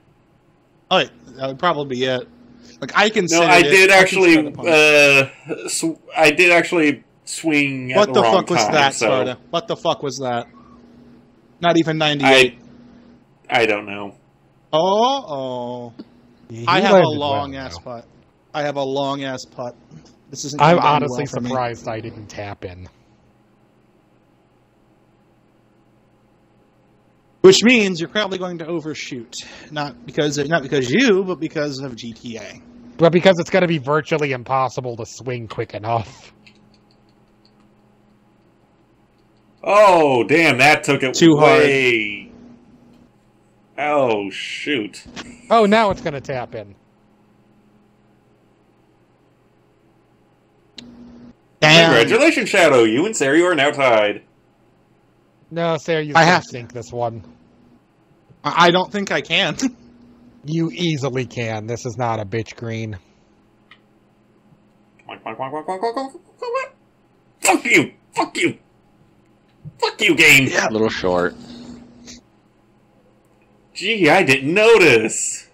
Oh, wait, that would probably be it. Like, I can say I did actually swing at what the the wrong fuck was time, that, so Sparta? What the fuck was that? Not even 98. I don't know. He I have a landed long-ass well, putt. I have a long-ass putt. This isn't I'm going down honestly well for me. surprised I didn't tap in. Which means you're probably going to overshoot. Not because you, but because of GTA. But because it's going to be virtually impossible to swing quick enough. Oh, damn, that took it Too way... Oh, shoot. Oh, now it's going to tap in. Damn. Congratulations, Shadow. You and Sari are now tied. No, Sarah, you I can have to. sink this one. I don't think I can. You easily can. This is not a bitch green. Fuck you! Fuck you! Fuck you, game! A little short. Gee, I didn't notice.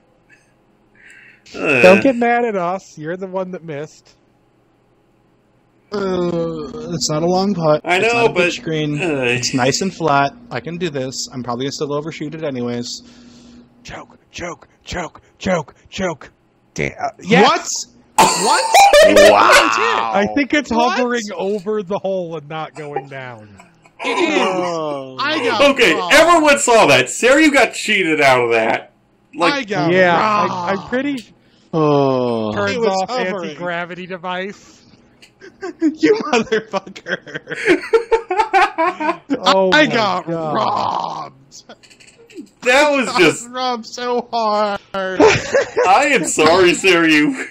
Don't get mad at us. You're the one that missed. It's not a long putt. I It's know, not a but pitch green. It's nice and flat. I can do this. I'm probably gonna still overshoot it anyways. Choke, choke, choke, choke, choke. Damn. Yes. What? Wow. I think it's What? hovering over the hole and not going down. It is. Oh. I got Okay, robbed. everyone saw that. Sarah, you got cheated out of that. I got Yeah, robbed. I'm pretty Oh. turns It was off hovering. anti-gravity device. You motherfucker. Oh I my got God. robbed. That was I just... got robbed so hard. I am sorry, Sarah, you...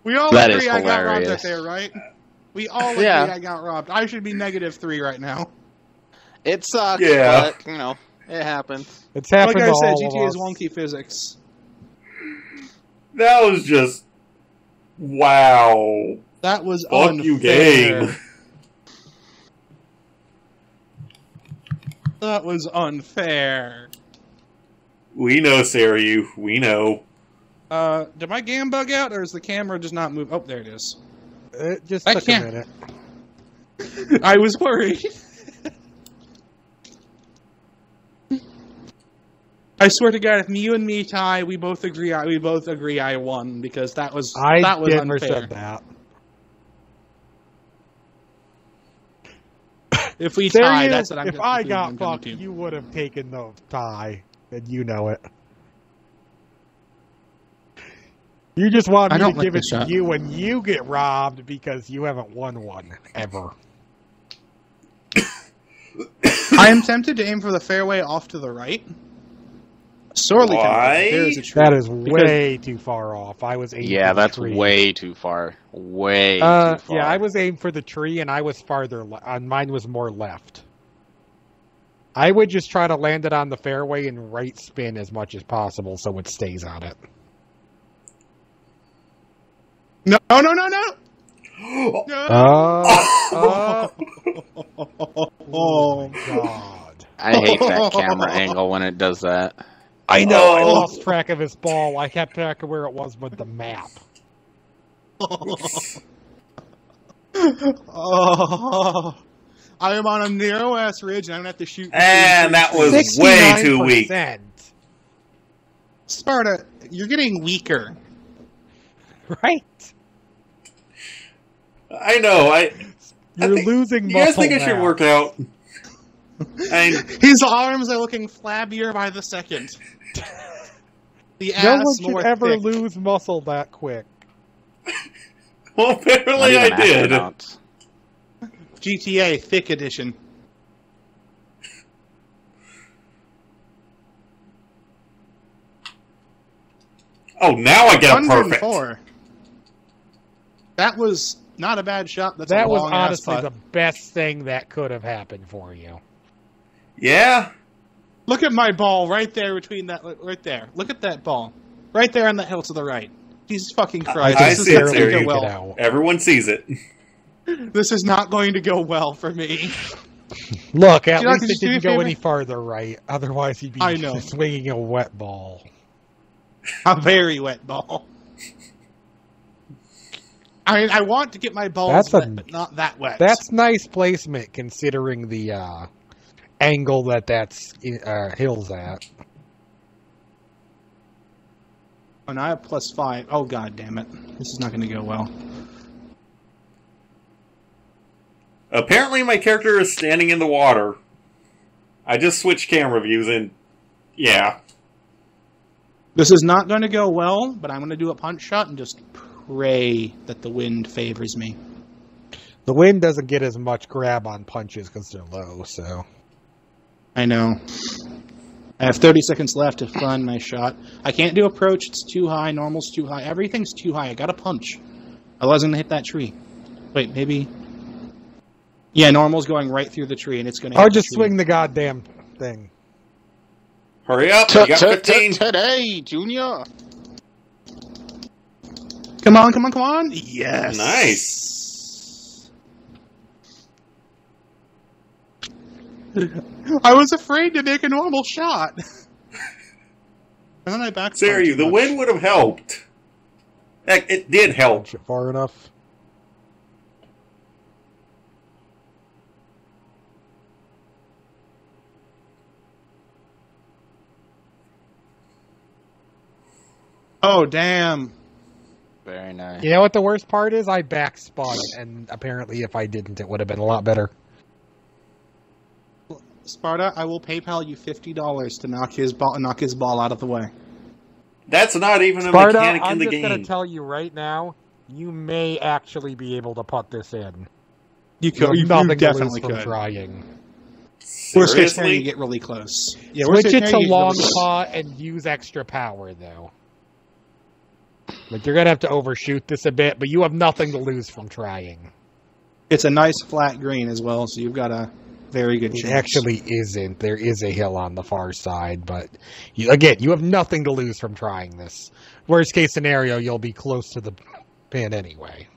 We all That agree is I got robbed hilarious. up there, right? We all agree Yeah. I got robbed. I should be -3 right now. It sucks, Yeah. but, you know, it happens. It's happened Like I to said, all GTA of is us. wonky physics. That was just... Wow. That was Fuck unfair. you, game. That was unfair. We know, Sarah, you. We know. Did my game bug out, or is the camera just not move? Oh, there it is. It just I took can't- a minute. I was worried. I swear to God, if you and me tie, we both agree I won because that was I never unfair. said that. If we There tie, you- that's what I'm. if I concluding got I'm gonna fucked, do. you would have taken the tie, and you know it. You just want I me to don't like give it this to shot. you when you get robbed because you haven't won one ever. I am tempted to aim for the fairway off to the right. Sorely Why? tempted. There is a tree. That is Because- way too far off. I was aiming Yeah, for the that's tree. way too far. Way too far. Yeah, I was aimed for the tree, and I was farther. Mine was more left. I would just try to land it on the fairway and right spin as much as possible so it stays on it. No, no, no, no. No. Oh my God! I hate that camera angle when it does that. I know. I Oh. lost track of his ball. I kept track of where it was with the map. Oh, I am on a narrow ass ridge, and I'm gonna have to shoot. And that was way too weak. 69%. Sparta. You're getting weaker. Right? I know. You're think- losing You guys muscle think it should mass. work out? His arms are looking flabbier by the second. The No ass one should more ever thick. lose muscle that quick. Well, Not apparently I even did. astronauts. GTA Thick Edition. Oh, now I get a perfect. 104. That was not a bad shot. That's That a was long honestly ass the putt. best thing that could have happened for you. Yeah. Look at my ball right there between that. Right there. Look at that ball. Right there on the hill to the right. Jesus fucking Christ. I This is see not it, going to Siri. go well. Everyone sees it. This is not going to go well for me. Look, at You know, least could you it do me didn't a go favor? any farther right. Otherwise, he'd be I know. swinging a wet ball. A very wet ball. I mean, I want to get my balls wet, but not that wet. That's nice placement considering the angle that's hill's at. And I have +5. Oh, god damn it. This is not going to go well. Apparently my character is standing in the water. I just switched camera views and... yeah. This is not going to go well, but I'm going to do a punch shot and just pray that the wind favors me. The wind doesn't get as much grab on punches because they're low, so... I know. I have 30 seconds left to find my shot. I can't do approach, it's too high, normal's too high, everything's too high. I gotta punch. Otherwise I'm gonna hit that tree. Wait, maybe... Yeah, normal's going right through the tree and it's gonna hit Or the just tree. swing the goddamn thing. Hurry up, you got 15. Today, Junior. Come on, come on, come on! Yes! Nice. I was afraid to make a normal shot. And then I backfired. Siri, the wind would have helped. Heck, it did help. Punch it far enough. Oh, damn. Very nice. You know what the worst part is? I backspun, and apparently if I didn't, it would have been a lot better. Sparta, I will PayPal you $50 to knock his ball out of the way. That's not even Sparta, a mechanic in I'm the just going game. to tell you right now, you may actually be able to put this in. You You nothing definitely to lose could. from trying. Worst case scenario, you Seriously? get really close. Yeah, worst Switch case it to scenario, you get long really close. paw and use extra power, though. Like, you're going to have to overshoot this a bit, but you have nothing to lose from trying. It's a nice flat green as well, so you've got a very good It chance. actually isn't. There is a hill on the far side, but again, you have nothing to lose from trying this. Worst case scenario, you'll be close to the pin anyway.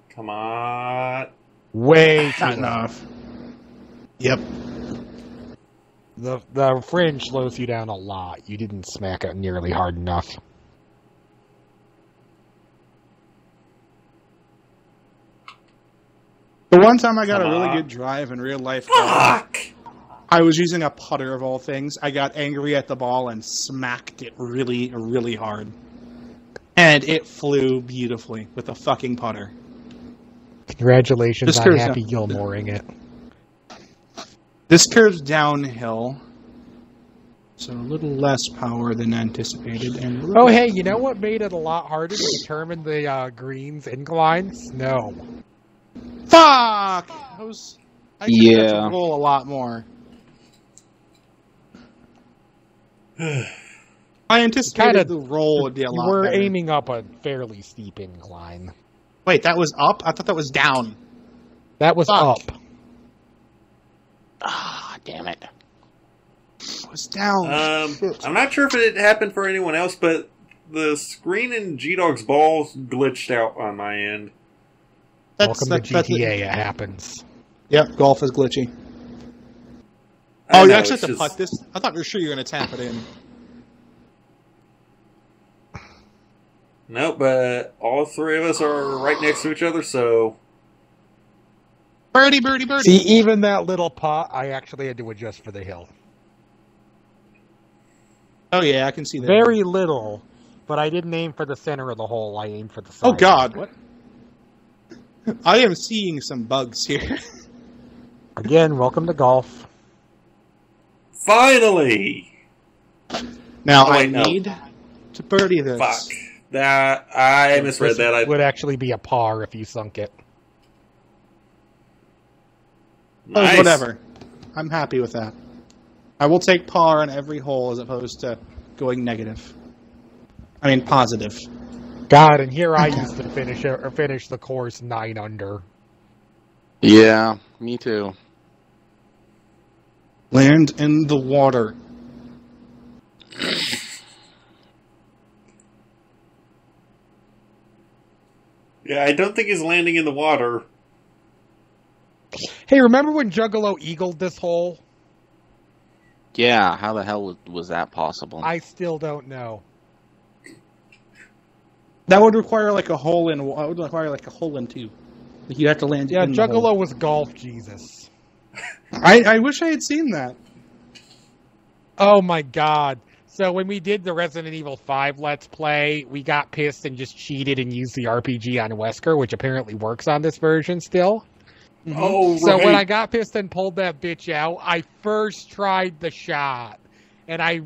Come on. Way too Not low. enough. Yep. The fringe slows you down a lot. You didn't smack it nearly hard enough. The one time I got Come a really on. good drive in real life, Fuck! I was using a putter of all things. I got angry at the ball and smacked it really, really hard. And it flew beautifully with a fucking putter. Congratulations Just on curves Happy down. Gilmoreing it. This curves downhill, so a little less power than anticipated. And a little- Oh, hey, you know what made it a lot harder to determine the greens inclines? No. Fuck! I expected that Yeah. to roll a lot more. I anticipated the roll would be a You lot were better. aiming up a fairly steep incline. Wait, that was up? I thought that was down. That was Fuck. up. Ah, damn it. It was down. Shit. I'm not sure if it happened for anyone else, but the screen in G-Dog's balls glitched out on my end. Welcome to GTA, it happens. Yep, golf is glitchy. I Oh, you know, actually it's have to just- putt this? I thought for sure you were going to tap it in. Nope, but all three of us are right next to each other, so... Birdie, birdie, birdie. See, even that little putt, I actually had to adjust for the hill. Oh, yeah, I can see that. Very little, but I didn't aim for the center of the hole. I aimed for the side. Oh, God. What? I am seeing some bugs here. Again, welcome to golf. Finally! Now, Oh, I wait, no. need to birdie this. Fuck. That I misread that. I Would actually be a par if you sunk it. Oh, Nice. whatever. I'm happy with that. I will take par on every hole as opposed to going negative. I mean, positive. God, and here I used to finish the course 9 under. Yeah, me too. Land in the water. Yeah, I don't think he's landing in the water. Hey, remember when Juggalo eagled this hole? Yeah, how the hell was that possible? I still don't know. That would require like a hole in. It would require like a hole in two. Like you'd have to land. Yeah, in the hole. Juggalo was golf Jesus. I wish I had seen that. Oh my god. So when we did the Resident Evil 5 Let's Play, we got pissed and just cheated and used the RPG on Wesker, which apparently works on this version still. Mm-hmm. Oh, right. So when I got pissed and pulled that bitch out, I first tried the shot. And I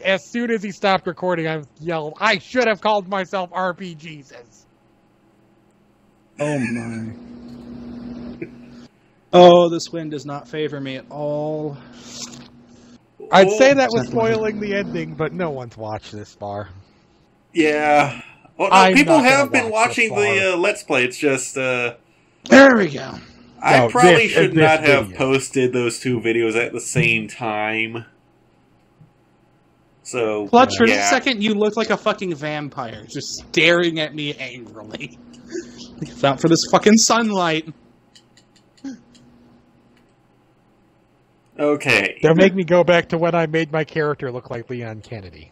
as soon as he stopped recording, I yelled, I should have called myself RP Jesus. Oh my. Oh, this wind does not favor me at all. I'd say that was spoiling the ending, but no one's watched this far. Yeah. Well, no, I'm people not gonna have been watch watching this the Let's Play. It's just, There we go. I No, probably this- should this not have video. posted those two videos at the same time. So, Clutch, for yeah. just a second, you looked like a fucking vampire, just staring at me angrily. Not for this fucking sunlight. Okay. They'll make me go back to when I made my character look like Leon Kennedy.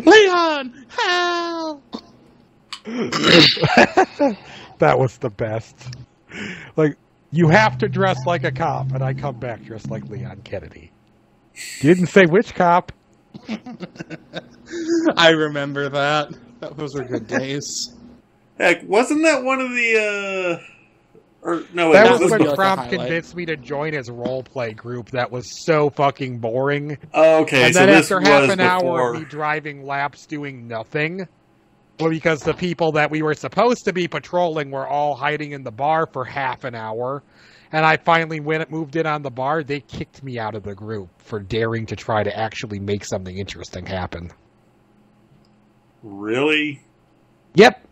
Leon, help! That was the best. Like, you have to dress like a cop, and I come back dressed like Leon Kennedy. You didn't say which cop. I remember that. Those were good days. Heck, wasn't that one of the, or, no, That it was was when like a Cromp highlight. convinced me to join his roleplay group that was so fucking boring. Okay, And so then this after was half an before. hour of me driving laps doing nothing, well, because the people that we were supposed to be patrolling were all hiding in the bar for half an hour, and I finally moved in on the bar, they kicked me out of the group for daring to try to actually make something interesting happen. Really? Yep.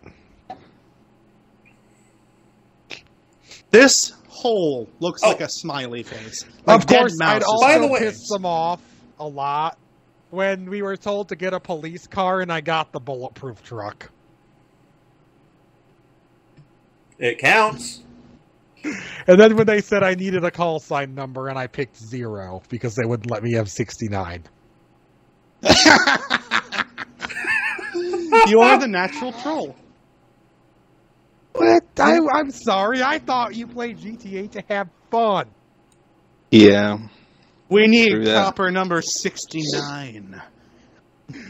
This hole looks like a smiley face. Like Of course, dead I'd mouses. By also the way- pissed them off a lot when we were told to get a police car and I got the bulletproof truck. It counts. And then when they said I needed a call sign number and I picked 0 because they wouldn't let me have 69. You are the natural troll. What? I'm sorry. I thought you played GTA to have fun. Yeah. We need True that. copper number 69.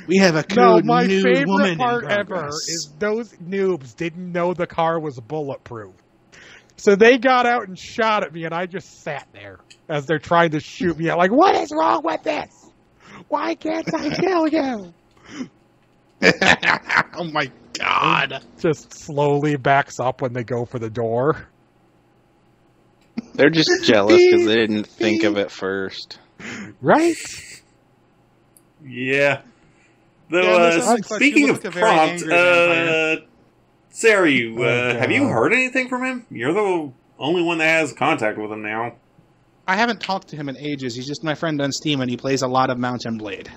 We have a No, code my nude favorite woman part in ever progress. is those noobs didn't know the car was bulletproof. So they got out and shot at me, and I just sat there as they're trying to shoot me. I'm like, what is wrong with this? Why can't I kill you? Oh my god. Just slowly backs up when they go for the door. They're just jealous because they didn't think of it first. Right? Yeah. Though, Yeah, that sounds like Clutch. speaking You of look like a very Prompt, angry vampire. Sarah, you, Oh, have you God. heard anything from him? You're the only one that has contact with him now. I haven't talked to him in ages. He's just my friend on Steam, and he plays a lot of Mountain Blade.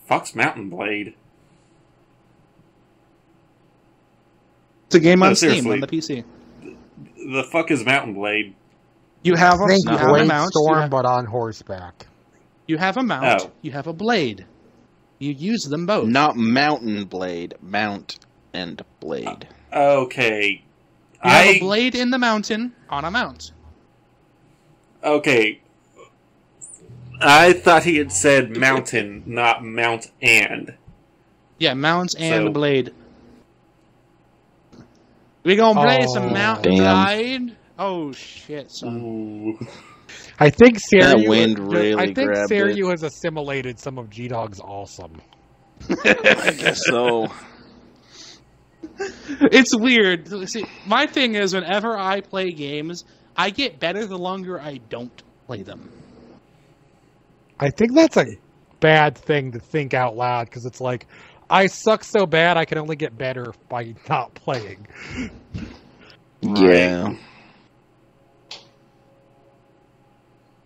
Fuck's Mountain Blade. It's a game No, on Steam seriously. on the PC. The fuck is Mountain Blade? You have a, Think you have a Blade mount. You Storm, have, but on horseback. you have a mount. Oh. You have a blade. You use them both. Not mountain blade, mount and blade. Okay. You have a blade in the mountain on a mount. Okay. I thought he had said mountain, not mount and. Yeah, mount and So- blade. We gonna play Oh, some Mountain damn. Blade? Oh shit, son. Ooh. I think That Saryu, wind really I think grabbed Saryu has assimilated some of G-Dog's awesome. I guess so. It's weird. See, my thing is, whenever I play games, I get better the longer I don't play them. I think that's a bad thing to think out loud, because it's like, I suck so bad I can only get better by not playing. Yeah.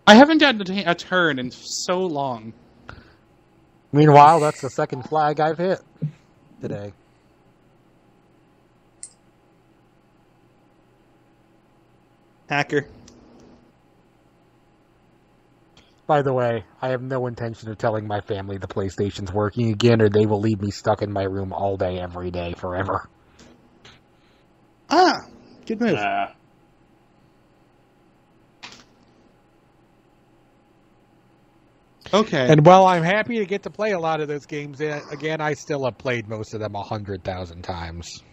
I haven't gotten a turn in so long. Meanwhile, that's the second flag I've hit today. Hacker. By the way, I have no intention of telling my family the PlayStation's working again, or they will leave me stuck in my room all day, every day, forever. Ah, good move. Okay. And while I'm happy to get to play a lot of those games again, I still have played most of them 100,000 times.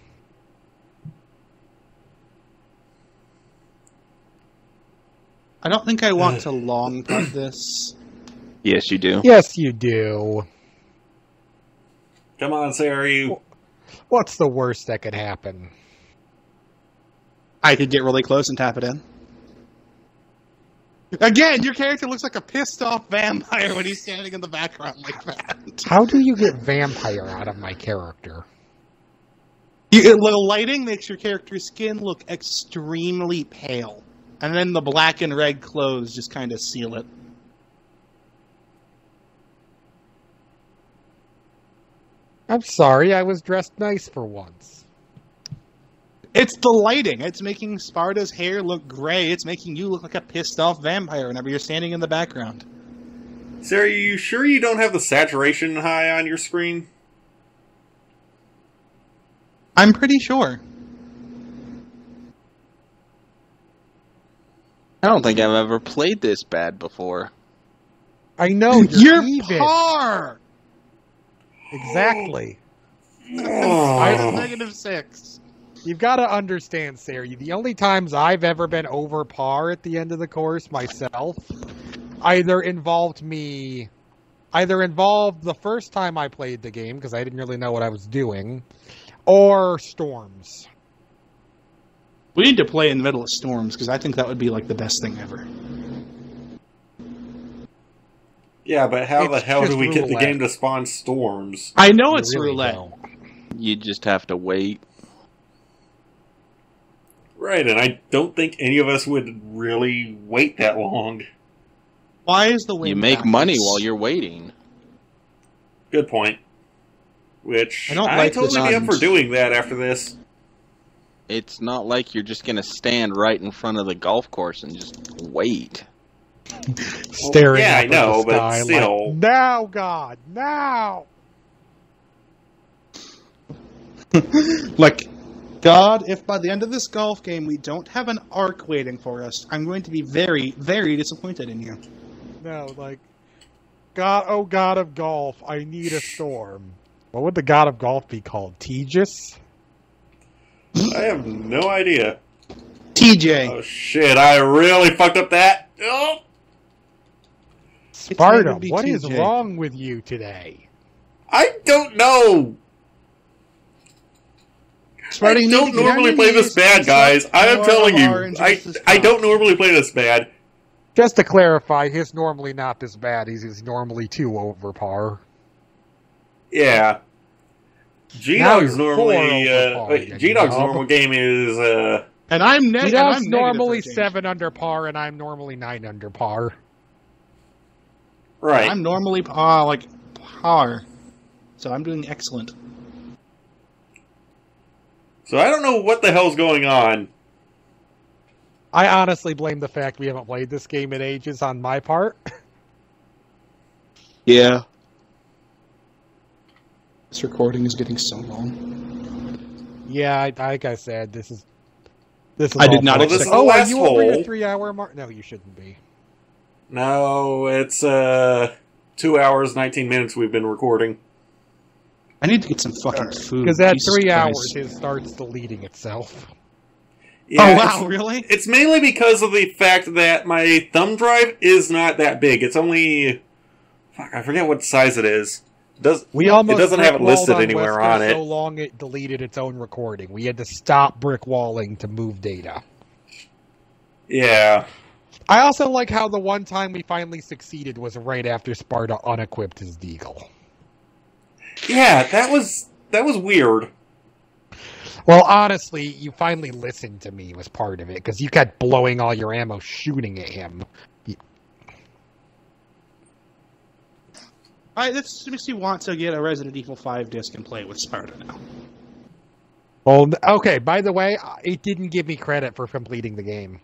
I don't think I want to long putt this. Yes, you do. Yes, you do. Come on, Sarah. What's the worst that could happen? I could get really close and tap it in. Again, your character looks like a pissed off vampire when he's standing in the background like that. How do you get vampire out of my character? The lighting makes your character's skin look extremely pale. And then the black and red clothes just kind of seal it. I'm sorry, I was dressed nice for once. It's the lighting. It's making Sparta's hair look gray. It's making you look like a pissed off vampire whenever you're standing in the background. Sarah, are you sure you don't have the saturation high on your screen? I'm pretty sure. I don't think I've ever played this bad before. I know, You're even. par! Exactly. -6. You've got to understand, Sarah, the only times I've ever been over par at the end of the course myself either involved the first time I played the game, because I didn't really know what I was doing, or storms. We need to play in the middle of storms, because I think that would be like the best thing ever. Yeah, but how the It's hell do just we get the roulette. game to spawn storms? I know You it's really roulette. don't. You just have to wait. Right, and I don't think any of us would really wait that long. Why is the wind You make backwards? money while you're waiting. Good point. Which I don't like totally this be up for sound. doing that after this. It's not like you're just going to stand right in front of the golf course and just wait. Staring yeah, up I at know, the but sky still. like, now, God, now! Like, God, if by the end of this golf game we don't have an arc waiting for us, I'm going to be very, very disappointed in you. No, like, God, oh God of golf, I need a storm. What would the God of golf be called? Tejas? I have no idea. TJ. Oh shit, I really fucked up that. Oh! Sparta, never be what is TJ. wrong with you today? I don't know! Sparta, I you don't need to get on normally your play this knees bad, and guys. suck I am more telling of you. our injustice I cock. don't normally play this bad. Just to clarify, he's normally not this bad. He's normally 2 over par. Yeah. Now G-Dog's you're normally... 4 over par, you G-Dog's knob. normal game is... And I'm negative. G-Dog's normally 7 under par, and I'm normally 9 under par. Right. I'm normally par. So I'm doing excellent. So I don't know what the hell's going on. I honestly blame the fact we haven't played this game in ages on my part. Yeah. This recording is getting so long. Yeah, like I said, this is I did not Well, this expect. is the Oh, are last you over hole. the 3-hour mark? No, you shouldn't be. No, it's 2 hours, 19 minutes we've been recording. I need to get some fucking food. Because at Jesus 3 Christ. hours, it starts deleting itself. Yeah, Oh it's- wow, really? It's mainly because of the fact that my thumb drive is not that big. It's only... Fuck, I forget what size it is. It doesn't have it listed anywhere on it. So long it deleted its own recording. We had to stop brickwalling to move data. Yeah. I also like how the one time we finally succeeded was right after Sparta unequipped his deagle. Yeah, that was weird. Well, honestly, you finally listened to me was part of it, because you kept blowing all your ammo shooting at him. Alright, this makes me want to get a Resident Evil 5 disc and play it with Sparta now. Well, okay, by the way, it didn't give me credit for completing the game.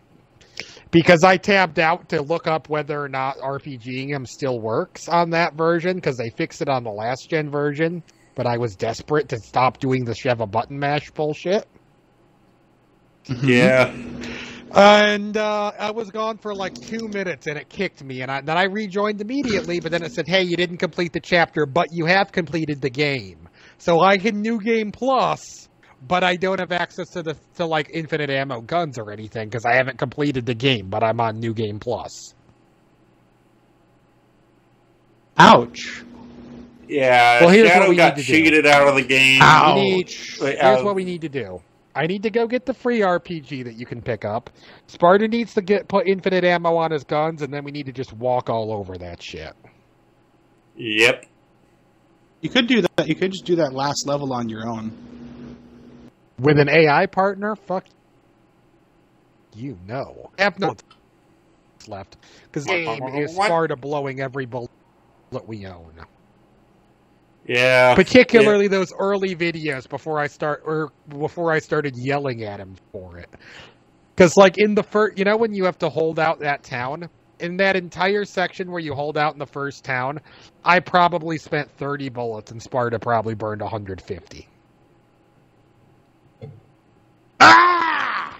Because I tabbed out to look up whether or not RPGing him still works on that version, because they fixed it on the last gen version, but I was desperate to stop doing the Sheva button mash bullshit. Yeah. And I was gone for like 2 minutes, and it kicked me, and then I rejoined immediately, but then it said, hey, you didn't complete the chapter, but you have completed the game. So I hit New Game Plus, but I don't have access to like infinite ammo guns or anything, because I haven't completed the game, but I'm on New Game Plus. Ouch. Yeah, Well, here's what Shadow we got need to do. cheated out of the game. Here's what we need to do. I need to go get the free RPG that you can pick up. Sparta needs to put infinite ammo on his guns, and then we need to just walk all over that shit. Yep. You could do that. You could just do that last level on your own. With an AI partner? Fuck you, no. I have no left. Because the game is Sparta blowing every bullet we own. Yeah. Particularly those early videos before I started yelling at him for it. Because, like, in the first, you know, when you have to hold out that town, in that entire section where you hold out in the first town, I probably spent 30 bullets, and Sparta probably burned 150. Ah!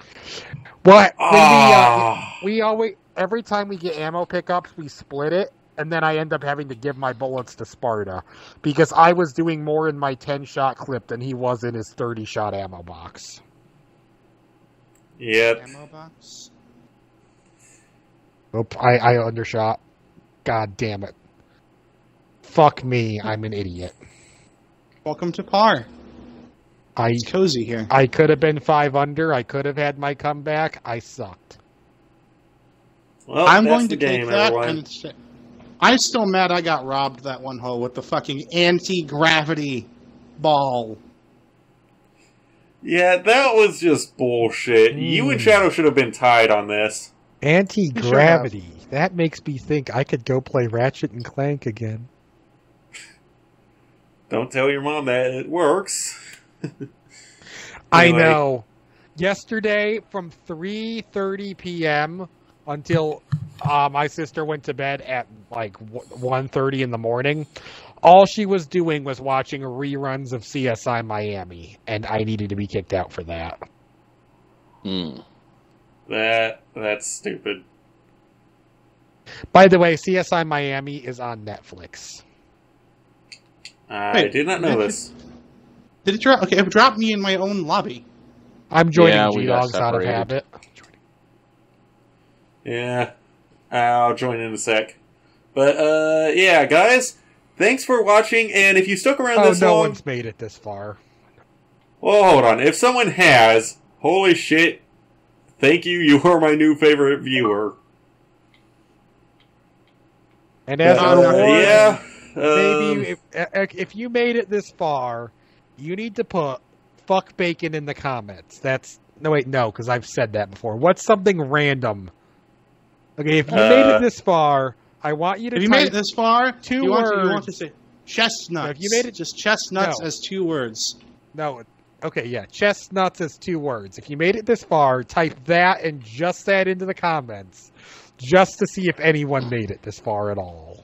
Well, we always, every time we get ammo pickups, we split it. And then I end up having to give my bullets to Sparta. Because I was doing more in my 10-shot clip than he was in his 30-shot ammo box. Yep. Ammo box? Oop, I undershot. God damn it. Fuck me, I'm an idiot. Welcome to par. It's cozy here. I could have been 5 under. I could have had my comeback. I sucked. Well, I'm that's going the to game, take that everyone. and I'm still mad I got robbed that one hole with the fucking anti-gravity ball. Yeah, that was just bullshit. You and Shadow should have been tied on this. Anti-gravity. That makes me think I could go play Ratchet and Clank again. Don't tell your mom that. It works. I Anyway. know. Yesterday, from 3:30 p.m. until my sister went to bed at like 1:30 in the morning, all she was doing was watching reruns of CSI Miami, and I needed to be kicked out for that. That's stupid. By the way, CSI Miami is on Netflix. I did not know this. Did it drop? Okay, it dropped me in my own lobby. I'm joining Yeah, we got G-Dogs out of separated. habit. Yeah, I'll join in a sec. But, yeah, guys, thanks for watching, and if you stuck around this no long... one's made it this far. Well, hold on. If someone has, holy shit, thank you, you are my new favorite viewer. And as a reward, yeah, maybe if you made it this far, you need to put "fuck bacon" in the comments. No, because I've said that before. What's something random? Okay, if you made it this far, I want you to. If you made it this far, two you want words. to say chestnuts. No, if you made it- just chestnuts No. as 2 words. No, okay, yeah, chestnuts is 2 words. If you made it this far, type that and just that into the comments, just to see if anyone made it this far at all.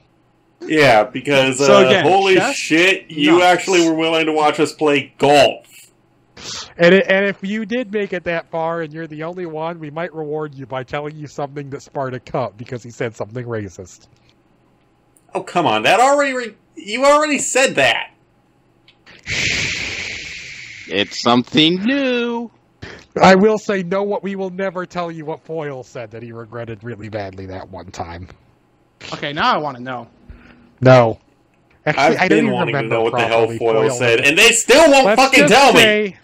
yeah, because, So again, holy chess, shit, you nuts. actually were willing to watch us play golf. And if you did make it that far and you're the only one, we might reward you by telling you something that Sparta cut because he said something racist. Oh, come on, you already said that. It's something new. I will say we will never tell you what Foyle said that he regretted really badly that one time. Okay, now I want to know. No. Actually, I've I don't been even wanting to remember know what the hell properly Foyle said, was- and they still won't Let's fucking just tell me! say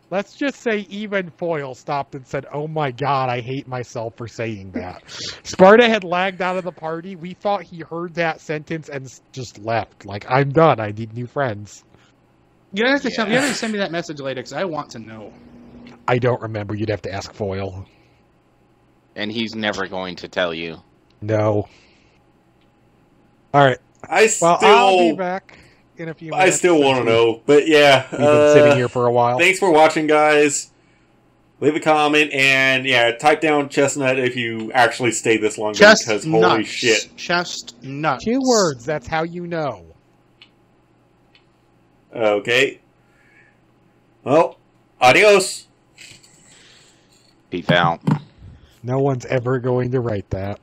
Let's just say even Foyle stopped and said, "Oh my god, I hate myself for saying that." Sparta had lagged out of the party. We thought he heard that sentence and just left. Like, I'm done. I need new friends. You have to send me that message later because I want to know. I don't remember. You'd have to ask Foyle. And he's never going to tell you. No. All right. I'll be back in a few minutes. I still want to know, but yeah. We've been sitting here for a while. Thanks for watching, guys. Leave a comment, and yeah, type down chestnut if you actually stay this long, because holy shit. Chestnut. 2 words, that's how you know. Okay. Well, adios. Peace out. No one's ever going to write that.